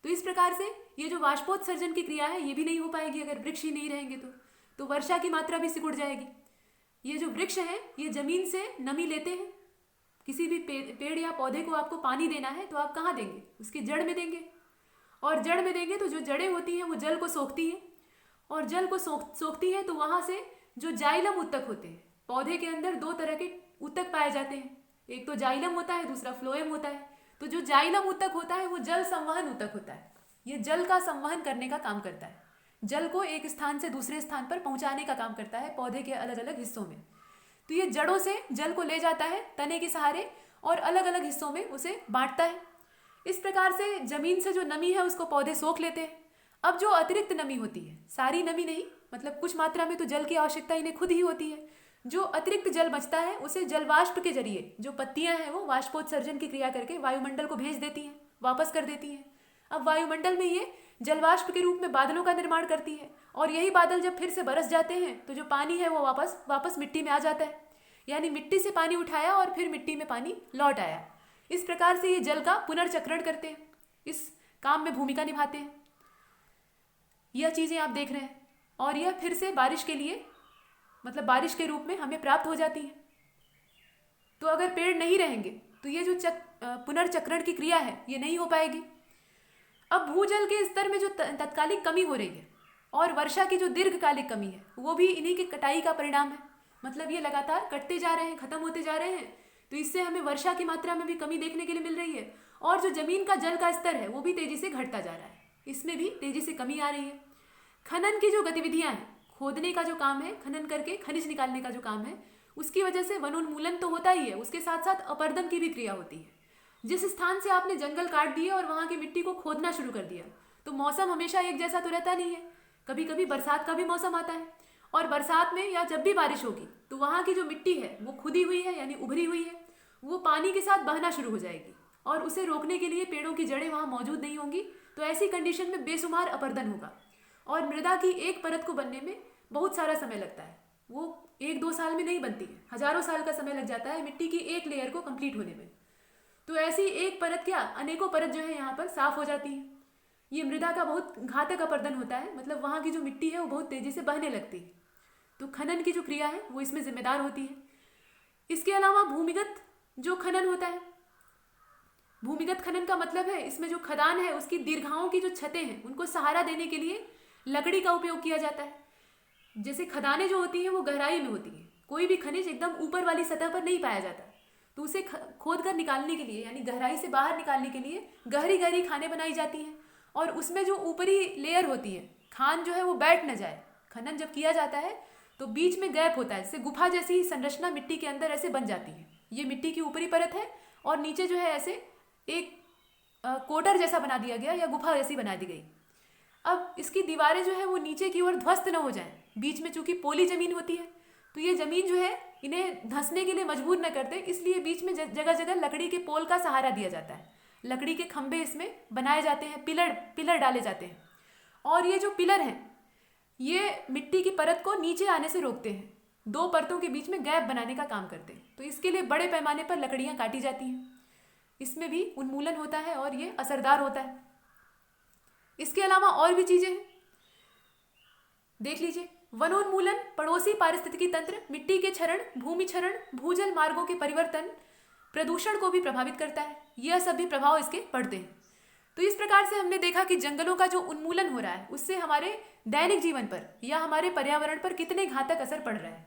तो इस प्रकार से ये जो वाष्पोत्सर्जन की क्रिया है ये भी नहीं हो पाएगी अगर वृक्ष ही नहीं रहेंगे तो वर्षा की मात्रा भी सिकुड़ जाएगी। ये जो वृक्ष हैं ये जमीन से नमी लेते हैं। किसी भी पेड़ या पौधे को आपको पानी देना है तो आप कहाँ देंगे? उसकी जड़ में देंगे। और जड़ में देंगे तो जो जड़ें होती हैं वो जल को सोखती हैं और जल को सोखती हैं तो वहाँ से जो जाइलम उत्तक होते हैं, पौधे के अंदर दो तरह के उत्तक पाए जाते हैं, एक तो जाइलम होता है, दूसरा फ्लोएम होता है। तो जो जाइलम उत्तक होता है वो जल संवहन उत्तक होता है। ये जल का संवहन करने का काम करता है, जल को एक स्थान से दूसरे स्थान पर पहुंचाने का काम करता है पौधे के अलग अलग हिस्सों में। तो ये जड़ों से जल को ले जाता है तने के सहारे और अलग अलग हिस्सों में उसे बांटता है। इस प्रकार से जमीन से जो नमी है उसको पौधे सोख लेते हैं। अब जो अतिरिक्त नमी होती है, सारी नमी नहीं, मतलब कुछ मात्रा में तो जल की आवश्यकता इन्हें खुद ही होती है, जो अतिरिक्त जल बचता है उसे जलवाष्प के जरिए जो पत्तियां हैं वो वाष्पोत्सर्जन की क्रिया करके वायुमंडल को भेज देती हैं, वापस कर देती हैं। अब वायुमंडल में ये जलवाष्प के रूप में बादलों का निर्माण करती है और यही बादल जब फिर से बरस जाते हैं तो जो पानी है वो वापस मिट्टी में आ जाता है। यानी मिट्टी से पानी उठाया और फिर मिट्टी में पानी लौट आया। इस प्रकार से ये जल का पुनर्चक्रण करते हैं, इस काम में भूमिका निभाते हैं। यह चीज़ें आप देख रहे हैं और यह फिर से बारिश के लिए, मतलब बारिश के रूप में हमें प्राप्त हो जाती है। तो अगर पेड़ नहीं रहेंगे तो ये जो पुनर्चक्रण की क्रिया है ये नहीं हो पाएगी। अब भूजल के स्तर में जो तत्कालिक कमी हो रही है और वर्षा की जो दीर्घकालिक कमी है वो भी इन्हीं की कटाई का परिणाम है। मतलब ये लगातार कटते जा रहे हैं, खत्म होते जा रहे हैं, तो इससे हमें वर्षा की मात्रा में भी कमी देखने के लिए मिल रही है और जो जमीन का जल का स्तर है वो भी तेजी से घटता जा रहा है, इसमें भी तेजी से कमी आ रही है। खनन की जो गतिविधियां हैं, खोदने का जो काम है, खनन करके खनिज निकालने का जो काम है, उसकी वजह से वनोन्मूलन तो होता ही है, उसके साथ साथ अपरदन की भी क्रिया होती है। जिस स्थान से आपने जंगल काट दिए और वहाँ की मिट्टी को खोदना शुरू कर दिया तो मौसम हमेशा एक जैसा तो रहता नहीं है। कभी कभी बरसात का भी मौसम आता है और बरसात में या जब भी बारिश होगी तो वहाँ की जो मिट्टी है वो खुदी हुई है यानी उभरी हुई है, वो पानी के साथ बहना शुरू हो जाएगी और उसे रोकने के लिए पेड़ों की जड़ें वहाँ मौजूद नहीं होंगी। तो ऐसी कंडीशन में बेशुमार अपरदन होगा और मृदा की एक परत को बनने में बहुत सारा समय लगता है। वो 1-2 साल में नहीं बनती है, हजारों साल का समय लग जाता है मिट्टी की एक लेयर को कंप्लीट होने में। तो ऐसी एक परत क्या अनेकों परत जो है यहाँ पर साफ हो जाती है। ये मृदा का बहुत घातक अपरदन होता है, मतलब वहाँ की जो मिट्टी है वो बहुत तेजी से बहने लगती है। तो खनन की जो क्रिया है वो इसमें जिम्मेदार होती है। इसके अलावा भूमिगत जो खनन होता है, भूमिगत खनन का मतलब है इसमें जो खदान है उसकी दीर्घाओं की जो छतें हैं उनको सहारा देने के लिए लकड़ी का उपयोग किया जाता है। जैसे खदानें जो होती हैं वो गहराई में होती हैं, कोई भी खनिज एकदम ऊपर वाली सतह पर नहीं पाया जाता, तो उसे खोद कर निकालने के लिए यानी गहराई से बाहर निकालने के लिए गहरी गहरी खानें बनाई जाती हैं और उसमें जो ऊपरी लेयर होती है, खान जो है वो बैठ न जाए। खनन जब किया जाता है तो बीच में गैप होता है, जैसे गुफा जैसी संरचना मिट्टी के अंदर ऐसे बन जाती है। ये मिट्टी की ऊपरी परत है और नीचे जो है ऐसे एक कोटर जैसा बना दिया गया या गुफा जैसी बना दी गई। अब इसकी दीवारें जो है वो नीचे की ओर ध्वस्त न हो जाएं, बीच में चूंकि पोली जमीन होती है तो ये जमीन जो है इन्हें धंसने के लिए मजबूर न करते, इसलिए बीच में जगह जगह लकड़ी के पोल का सहारा दिया जाता है। लकड़ी के खंभे इसमें बनाए जाते हैं, पिलर डाले जाते हैं। और ये जो पिलर हैं ये मिट्टी की परत को नीचे आने से रोकते हैं, दो परतों के बीच में गैप बनाने का काम करते हैं। तो इसके लिए बड़े पैमाने पर लकड़ियाँ काटी जाती हैं, इसमें भी उन्मूलन होता है और ये असरदार होता है। इसके अलावा और भी चीज़ें हैं, देख लीजिए। वनोन्मूलन, पड़ोसी पारिस्थितिकी तंत्र, मिट्टी के क्षरण, भूमि क्षरण, भूजल मार्गों के परिवर्तन, प्रदूषण को भी प्रभावित करता है। यह सभी प्रभाव इसके पड़ते हैं। तो इस प्रकार से हमने देखा कि जंगलों का जो उन्मूलन हो रहा है उससे हमारे दैनिक जीवन पर या हमारे पर्यावरण पर कितने घातक असर पड़ रहा है।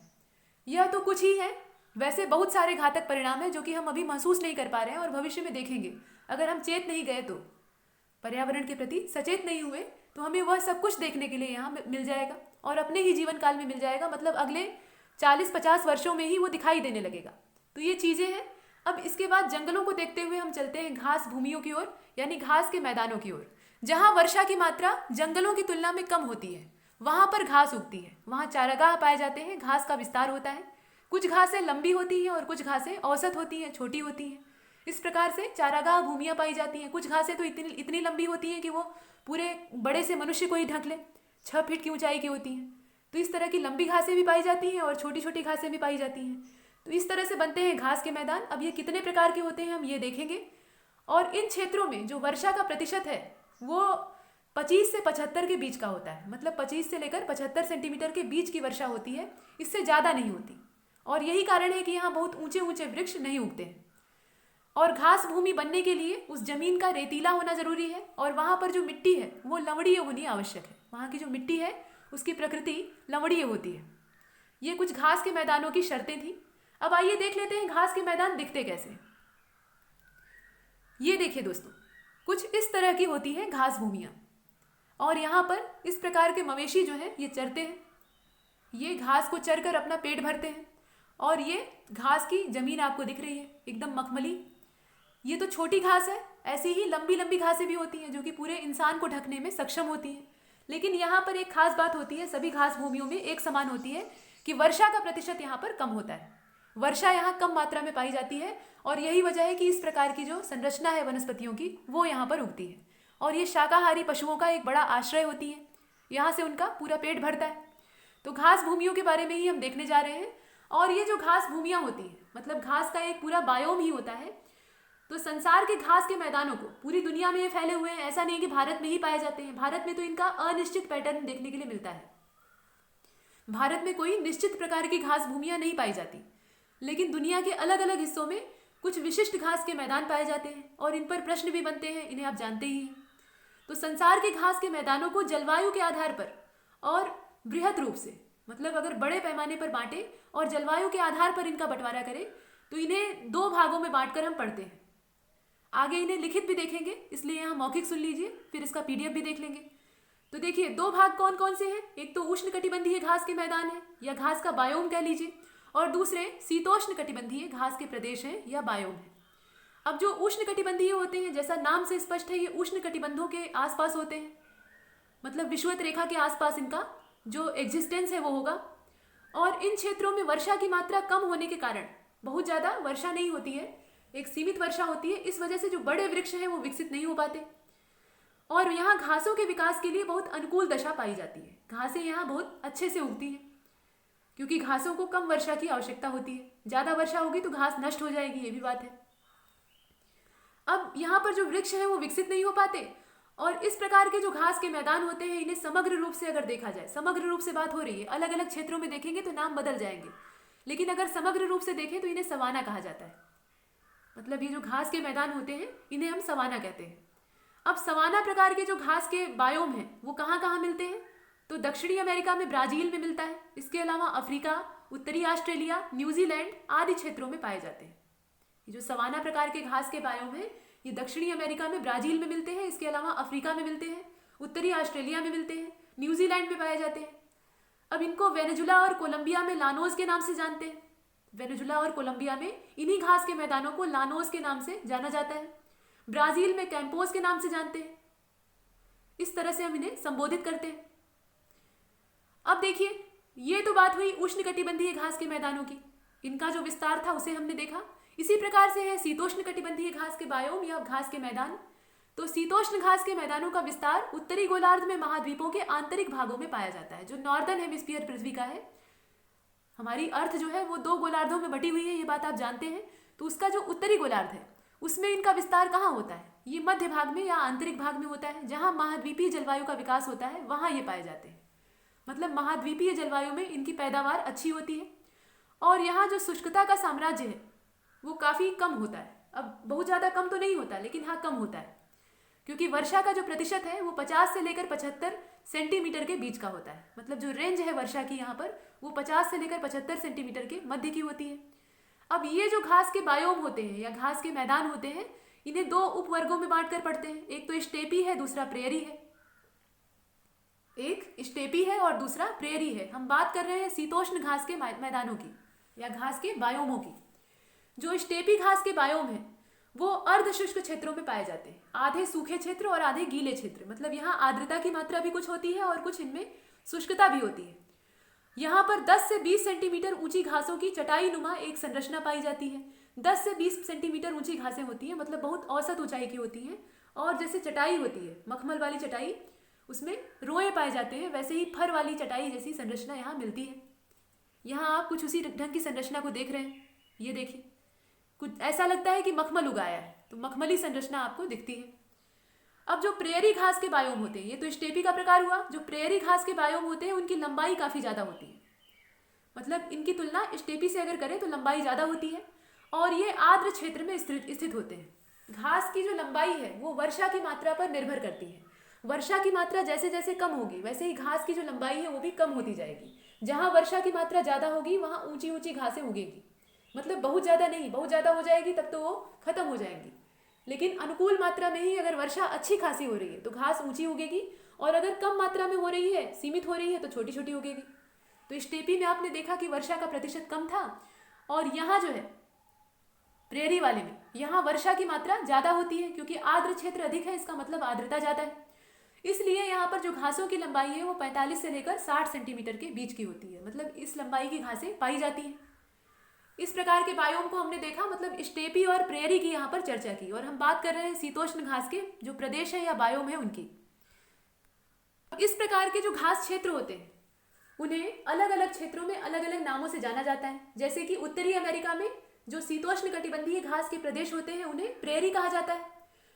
यह तो कुछ ही है, वैसे बहुत सारे घातक परिणाम हैं जो कि हम अभी महसूस नहीं कर पा रहे हैं और भविष्य में देखेंगे। अगर हम चेत नहीं गए तो, पर्यावरण के प्रति सचेत नहीं हुए तो हमें वह सब कुछ देखने के लिए यहाँ मिल जाएगा और अपने ही जीवन काल में मिल जाएगा, मतलब अगले 40-50 वर्षों में ही वो दिखाई देने लगेगा। तो ये चीज़ें हैं। अब इसके बाद जंगलों को देखते हुए हम चलते हैं घास भूमियों की ओर, यानी घास के मैदानों की ओर। जहाँ वर्षा की मात्रा जंगलों की तुलना में कम होती है वहाँ पर घास उगती है, वहाँ चारागाह पाए जाते हैं, घास का विस्तार होता है। कुछ घासें लंबी होती हैं और कुछ घासें औसत होती हैं, छोटी होती हैं। इस प्रकार से चारागाह भूमियाँ पाई जाती हैं। कुछ घासें तो इतनी लंबी होती हैं कि वो पूरे बड़े से मनुष्य को ही ढक ले, 6 फीट की ऊंचाई की होती हैं। तो इस तरह की लंबी घासें भी पाई जाती हैं और छोटी छोटी घासें भी पाई जाती हैं। तो इस तरह से बनते हैं घास के मैदान। अब ये कितने प्रकार के होते हैं हम ये देखेंगे। और इन क्षेत्रों में जो वर्षा का प्रतिशत है वो 25 से 75 के बीच का होता है, मतलब 25 से लेकर 75 सेंटीमीटर के बीच की वर्षा होती है, इससे ज़्यादा नहीं होती। और यही कारण है कि यहाँ बहुत ऊंचे ऊंचे वृक्ष नहीं उगते हैं। और घास भूमि बनने के लिए उस जमीन का रेतीला होना जरूरी है और वहाँ पर जो मिट्टी है वो लवणीय होनी आवश्यक है। वहाँ की जो मिट्टी है उसकी प्रकृति लवणीय होती है। ये कुछ घास के मैदानों की शर्तें थी। अब आइए देख लेते हैं घास के मैदान दिखते कैसे। ये देखिए दोस्तों, कुछ इस तरह की होती है घास भूमियाँ और यहाँ पर इस प्रकार के मवेशी जो हैं ये चरते हैं। ये घास को चरकर अपना पेट भरते हैं। और ये घास की जमीन आपको दिख रही है एकदम मखमली। ये तो छोटी घास है, ऐसी ही लंबी लंबी घासें भी होती हैं जो कि पूरे इंसान को ढकने में सक्षम होती हैं। लेकिन यहाँ पर एक खास बात होती है, सभी घास भूमियों में एक समान होती है कि वर्षा का प्रतिशत यहाँ पर कम होता है। वर्षा यहाँ कम मात्रा में पाई जाती है और यही वजह है कि इस प्रकार की जो संरचना है वनस्पतियों की वो यहाँ पर उगती है। और ये शाकाहारी पशुओं का एक बड़ा आश्रय होती है, यहाँ से उनका पूरा पेट भरता है। तो घास भूमियों के बारे में ही हम देखने जा रहे हैं। और ये जो घास भूमियाँ होती हैं, मतलब घास का एक पूरा बायोम ही होता है। तो संसार के घास के मैदानों को पूरी दुनिया में ये फैले हुए हैं, ऐसा नहीं कि भारत में ही पाए जाते हैं। भारत में तो इनका अनिश्चित पैटर्न देखने के लिए मिलता है। भारत में कोई निश्चित प्रकार की घास भूमियाँ नहीं पाई जाती, लेकिन दुनिया के अलग अलग हिस्सों में कुछ विशिष्ट घास के मैदान पाए जाते हैं और इन पर प्रश्न भी बनते हैं, इन्हें आप जानते ही हैं। तो संसार के घास के मैदानों को जलवायु के आधार पर और बृहद रूप से, मतलब अगर बड़े पैमाने पर बांटे और जलवायु के आधार पर इनका बंटवारा करें तो इन्हें 2 भागों में बांटकर हम पढ़ते हैं। आगे इन्हें लिखित भी देखेंगे, इसलिए यहाँ मौखिक सुन लीजिए, फिर इसका PDF भी देख लेंगे। तो देखिए 2 भाग कौन कौन से हैं। एक तो उष्णकटिबंधीय घास के मैदान है या घास का बायोम कह लीजिए, और दूसरे शीतोष्ण कटिबंधीय घास के प्रदेश हैं या बायोम है। अब जो उष्णकटिबंधीय होते हैं, जैसा नाम से स्पष्ट है, ये उष्ण कटिबंधों के आसपास होते हैं, मतलब विषुवत रेखा के आसपास इनका जो एग्जिस्टेंस है वो होगा। और इन क्षेत्रों में वर्षा की मात्रा कम होने के कारण बहुत ज़्यादा वर्षा नहीं होती है, एक सीमित वर्षा होती है। इस वजह से जो बड़े वृक्ष हैं वो विकसित नहीं हो पाते और यहाँ घासों के विकास के लिए बहुत अनुकूल दशा पाई जाती है। घासें यहाँ बहुत अच्छे से उगती हैं क्योंकि घासों को कम वर्षा की आवश्यकता होती है। ज़्यादा वर्षा होगी तो घास नष्ट हो जाएगी, ये भी बात है। अब यहाँ पर जो वृक्ष हैं वो विकसित नहीं हो पाते और इस प्रकार के जो घास के मैदान होते हैं इन्हें समग्र रूप से अगर देखा जाए, समग्र रूप से बात हो रही है, अलग अलग क्षेत्रों में देखेंगे तो नाम बदल जाएंगे, लेकिन अगर समग्र रूप से देखें तो इन्हें सवाना कहा जाता है। मतलब ये जो घास के मैदान होते हैं इन्हें हम सवाना कहते हैं। अब सवाना प्रकार के जो घास के बायोम हैं वो कहाँ कहाँ मिलते हैं, तो दक्षिणी अमेरिका में ब्राज़ील में मिलता है। इसके अलावा अफ्रीका, उत्तरी ऑस्ट्रेलिया, न्यूजीलैंड आदि क्षेत्रों में पाए जाते हैं। ये जो सवाना प्रकार के घास के बायोम हैं ये दक्षिणी अमेरिका में ब्राजील में मिलते हैं, इसके अलावा अफ्रीका में मिलते हैं, उत्तरी ऑस्ट्रेलिया में मिलते हैं, न्यूजीलैंड में पाए जाते हैं। अब इनको वेनेजुला और कोलंबिया में लानोस के नाम से जानते हैं। वेनेजुला और कोलंबिया में इन्हीं घास के मैदानों को लानोस के नाम से जाना जाता है। ब्राजील में कैंपोस के नाम से जानते हैं। इस तरह से हम इन्हें संबोधित करते हैं। अब देखिए, ये तो बात हुई उष्णकटिबंधीय घास के मैदानों की, इनका जो विस्तार था उसे हमने देखा। इसी प्रकार से है शीतोष्ण कटिबंधीय घास के बायोम या घास के मैदान। तो शीतोष्ण घास के मैदानों का विस्तार उत्तरी गोलार्ध में महाद्वीपों के आंतरिक भागों में पाया जाता है। जो नॉर्दर्न हेमिस्फीयर पृथ्वी का है, हमारी अर्थ जो है वो 2 गोलार्धों में बटी हुई है, ये बात आप जानते हैं। तो उसका जो उत्तरी गोलार्ध है उसमें इनका विस्तार कहाँ होता है? ये मध्य भाग में या आंतरिक भाग में होता है। जहाँ महाद्वीपीय जलवायु का विकास होता है वहाँ ये पाए जाते हैं। मतलब महाद्वीपीय जलवायु में इनकी पैदावार अच्छी होती है। और यहाँ जो शुष्कता का साम्राज्य है वो काफ़ी कम होता है। अब बहुत ज़्यादा कम तो नहीं होता, लेकिन हाँ कम होता है, क्योंकि वर्षा का जो प्रतिशत है वो 50 से लेकर 75 सेंटीमीटर के बीच का होता है। मतलब जो रेंज है वर्षा की यहाँ पर वो 50 से लेकर 75 सेंटीमीटर के मध्य की होती है। अब ये जो घास के बायोम होते हैं या घास के मैदान होते हैं, इन्हें 2 उपवर्गों में बांटकर पढ़ते हैं। एक तो स्टेपी है, दूसरा प्रेयरी है। एक स्टेपी है और दूसरा प्रेयरी है। हम बात कर रहे हैं शीतोष्ण घास के मैदानों की या घास के बायोमों की। जो स्टेपी घास के बायोम है वो अर्ध शुष्क क्षेत्रों में पाए जाते हैं। आधे सूखे क्षेत्र और आधे गीले क्षेत्र। मतलब यहाँ आर्द्रता की मात्रा भी कुछ होती है और कुछ इनमें शुष्कता भी होती है। यहाँ पर 10 से 20 सेंटीमीटर ऊंची घासों की चटाई नुमा एक संरचना पाई जाती है। 10 से 20 सेंटीमीटर ऊंची घासें होती हैं, मतलब बहुत औसत ऊंचाई की होती हैं। और जैसे चटाई होती है, मखमल वाली चटाई, उसमें रोए पाए जाते हैं, वैसे ही फर वाली चटाई जैसी संरचना यहाँ मिलती है। यहाँ आप कुछ उसी ढंग की संरचना को देख रहे हैं। ये देखिए, कुछ ऐसा लगता है कि मखमल उगाया है, तो मखमली संरचना आपको दिखती है। अब जो प्रेयरी घास के बायोम होते हैं, ये तो स्टेपी का प्रकार हुआ। जो प्रेयरी घास के बायोम होते हैं उनकी लंबाई काफ़ी ज़्यादा होती है। मतलब इनकी तुलना स्टेपी से अगर करें तो लंबाई ज़्यादा होती है और ये आर्द्र क्षेत्र में स्थित होते हैं। घास की जो लंबाई है वो वर्षा की मात्रा पर निर्भर करती है। वर्षा की मात्रा जैसे जैसे कम होगी वैसे ही घास की जो लंबाई है वो भी कम होती जाएगी। जहाँ वर्षा की मात्रा ज़्यादा होगी वहाँ ऊंची ऊंची घासें उगेंगी। मतलब बहुत ज़्यादा नहीं, बहुत ज़्यादा हो जाएगी तब तो वो खत्म हो जाएंगी। लेकिन अनुकूल मात्रा में ही अगर वर्षा अच्छी खासी हो रही है तो घास ऊंची उगेगी, और अगर कम मात्रा में हो रही है, सीमित हो रही है, तो छोटी छोटी उगेगी। तो स्टेपी में आपने देखा कि वर्षा का प्रतिशत कम था, और यहाँ जो है प्रेयरी वाले में यहाँ वर्षा की मात्रा ज़्यादा होती है, क्योंकि आर्द्र क्षेत्र अधिक है, इसका मतलब आर्द्रता ज़्यादा है। इसलिए यहाँ पर जो घासों की लंबाई है वो 45 से लेकर 60 सेंटीमीटर के बीच की होती है। मतलब इस लंबाई की घासें पाई जाती हैं। इस प्रकार के बायोम को हमने देखा, मतलब स्टेपी और प्रेयरी की यहाँ पर चर्चा की। और हम बात कर रहे हैं शीतोष्ण घास के जो प्रदेश है या बायोम है उनकी। इस प्रकार के जो घास क्षेत्र होते हैं उन्हें अलग अलग क्षेत्रों में अलग अलग नामों से जाना जाता है। जैसे कि उत्तरी अमेरिका में जो शीतोष्ण कटिबंधीय घास के प्रदेश होते हैं उन्हें प्रेयरी कहा जाता है।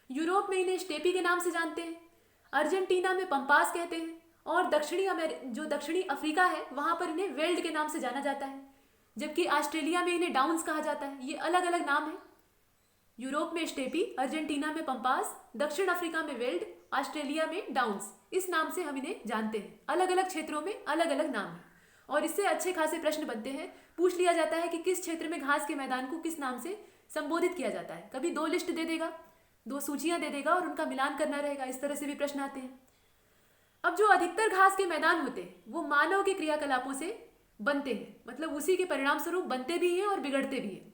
यूरोप में इन्हें स्टेपी के नाम से जानते हैं। अर्जेंटीना में पंपास कहते हैं। और दक्षिणी अफ्रीका है वहाँ पर इन्हें वेल्ड के नाम से जाना जाता है। जबकि ऑस्ट्रेलिया में इन्हें डाउन्स कहा जाता है। ये अलग अलग नाम है। यूरोप में स्टेपी, अर्जेंटीना में पंपास, दक्षिण अफ्रीका में वेल्ड, ऑस्ट्रेलिया में डाउन्स। इस नाम से हम इन्हें जानते हैं। अलग अलग क्षेत्रों में अलग अलग नाम है और इससे अच्छे खासे प्रश्न बनते हैं। पूछ लिया जाता है कि किस क्षेत्र में घास के मैदान को किस नाम से संबोधित किया जाता है। कभी 2 लिस्ट दे देगा, 2 सूचियां दे देगा और उनका मिलान करना रहेगा। इस तरह से भी प्रश्न आते हैं। अब जो अधिकतर घास के मैदान होते हैं वो मानव के क्रियाकलापों से बनते हैं, मतलब उसी के परिणाम स्वरूप बनते भी हैं और बिगड़ते भी हैं।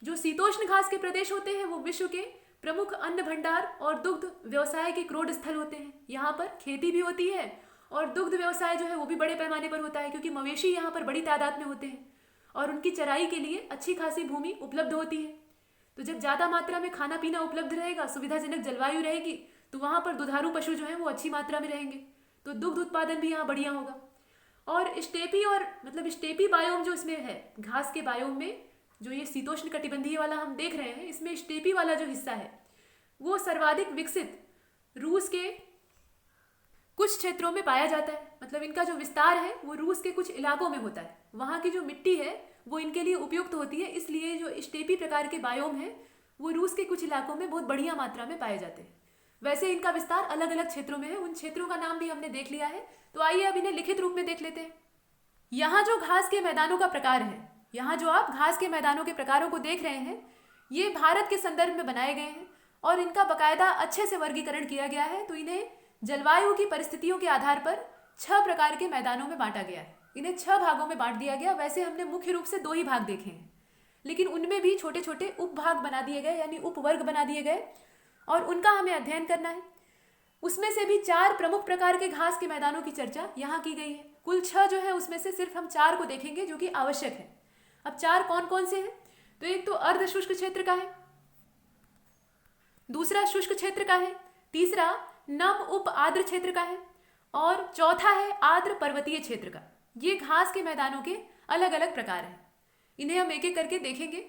जो शीतोष्ण घास के प्रदेश होते हैं वो विश्व के प्रमुख अन्न भंडार और दुग्ध व्यवसाय के क्रोड स्थल होते हैं। यहाँ पर खेती भी होती है और दुग्ध व्यवसाय जो है वो भी बड़े पैमाने पर होता है, क्योंकि मवेशी यहाँ पर बड़ी तादाद में होते हैं और उनकी चराई के लिए अच्छी खासी भूमि उपलब्ध होती है। तो जब ज़्यादा मात्रा में खाना पीना उपलब्ध रहेगा, सुविधाजनक जलवायु रहेगी, तो वहाँ पर दुधारू पशु जो हैं वो अच्छी मात्रा में रहेंगे, तो दुग्ध उत्पादन भी यहाँ बढ़िया होगा। और स्टेपी बायोम जो इसमें है, घास के बायोम में जो ये शीतोष्ण कटिबंधीय वाला हम देख रहे हैं, इसमें स्टेपी वाला जो हिस्सा है वो सर्वाधिक विकसित रूस के कुछ क्षेत्रों में पाया जाता है। मतलब इनका जो विस्तार है वो रूस के कुछ इलाकों में होता है। वहाँ की जो मिट्टी है वो इनके लिए उपयुक्त होती है, इसलिए जो स्टेपी प्रकार के बायोम है वो रूस के कुछ इलाकों में बहुत बढ़िया मात्रा में पाए जाते हैं। वैसे इनका विस्तार अलग अलग क्षेत्रों में है। उन क्षेत्रों का नाम भी हमने देख लिया है, तो आइए अब इन्हें लिखित रूप में देख लेते हैं। यहाँ जो घास के मैदानों का प्रकार है, यहाँ जो आप घास के मैदानों के प्रकारों को देख रहे हैं, ये भारत के संदर्भ में बनाए गए हैं। और इनका बकायदा अच्छे से वर्गीकरण किया गया है। तो इन्हें जलवायु की परिस्थितियों के आधार पर 6 प्रकार के मैदानों में बांटा गया है। इन्हें 6 भागों में बांट दिया गया। वैसे हमने मुख्य रूप से 2 ही भाग देखे हैं, लेकिन उनमें भी छोटे छोटे उपभाग बना दिए गए, यानी उपवर्ग बना दिए गए, और उनका हमें अध्ययन करना है। उसमें से भी 4 प्रमुख प्रकार के घास के मैदानों की चर्चा यहाँ की गई है। कुल 6 जो है उसमें से सिर्फ हम 4 को देखेंगे जो कि आवश्यक है। अब 4 कौन कौन से हैं? तो एक तो अर्ध शुष्क क्षेत्र का है, दूसरा शुष्क क्षेत्र का है, तीसरा नम उप आर्द्र क्षेत्र का है, और चौथा है आर्द्र पर्वतीय क्षेत्र का। ये घास के मैदानों के अलग अलग प्रकार हैं। इन्हें हम एक एक करके देखेंगे।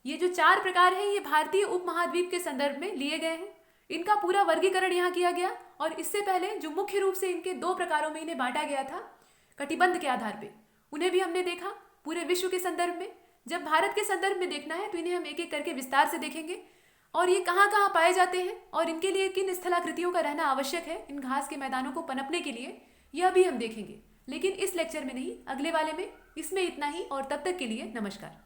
ये जो 4 प्रकार हैं ये भारतीय उपमहाद्वीप के संदर्भ में लिए गए हैं। इनका पूरा वर्गीकरण यहाँ किया गया, और इससे पहले जो मुख्य रूप से इनके 2 प्रकारों में इन्हें बांटा गया था कटिबंध के आधार पे, उन्हें भी हमने देखा पूरे विश्व के संदर्भ में। जब भारत के संदर्भ में देखना है तो इन्हें हम एक एक करके विस्तार से देखेंगे, और ये कहाँ कहाँ पाए जाते हैं और इनके लिए किन स्थलाकृतियों का रहना आवश्यक है इन घास के मैदानों को पनपने के लिए, यह भी हम देखेंगे। लेकिन इस लेक्चर में नहीं, अगले वाले में। इसमें इतना ही, और तब तक के लिए नमस्कार।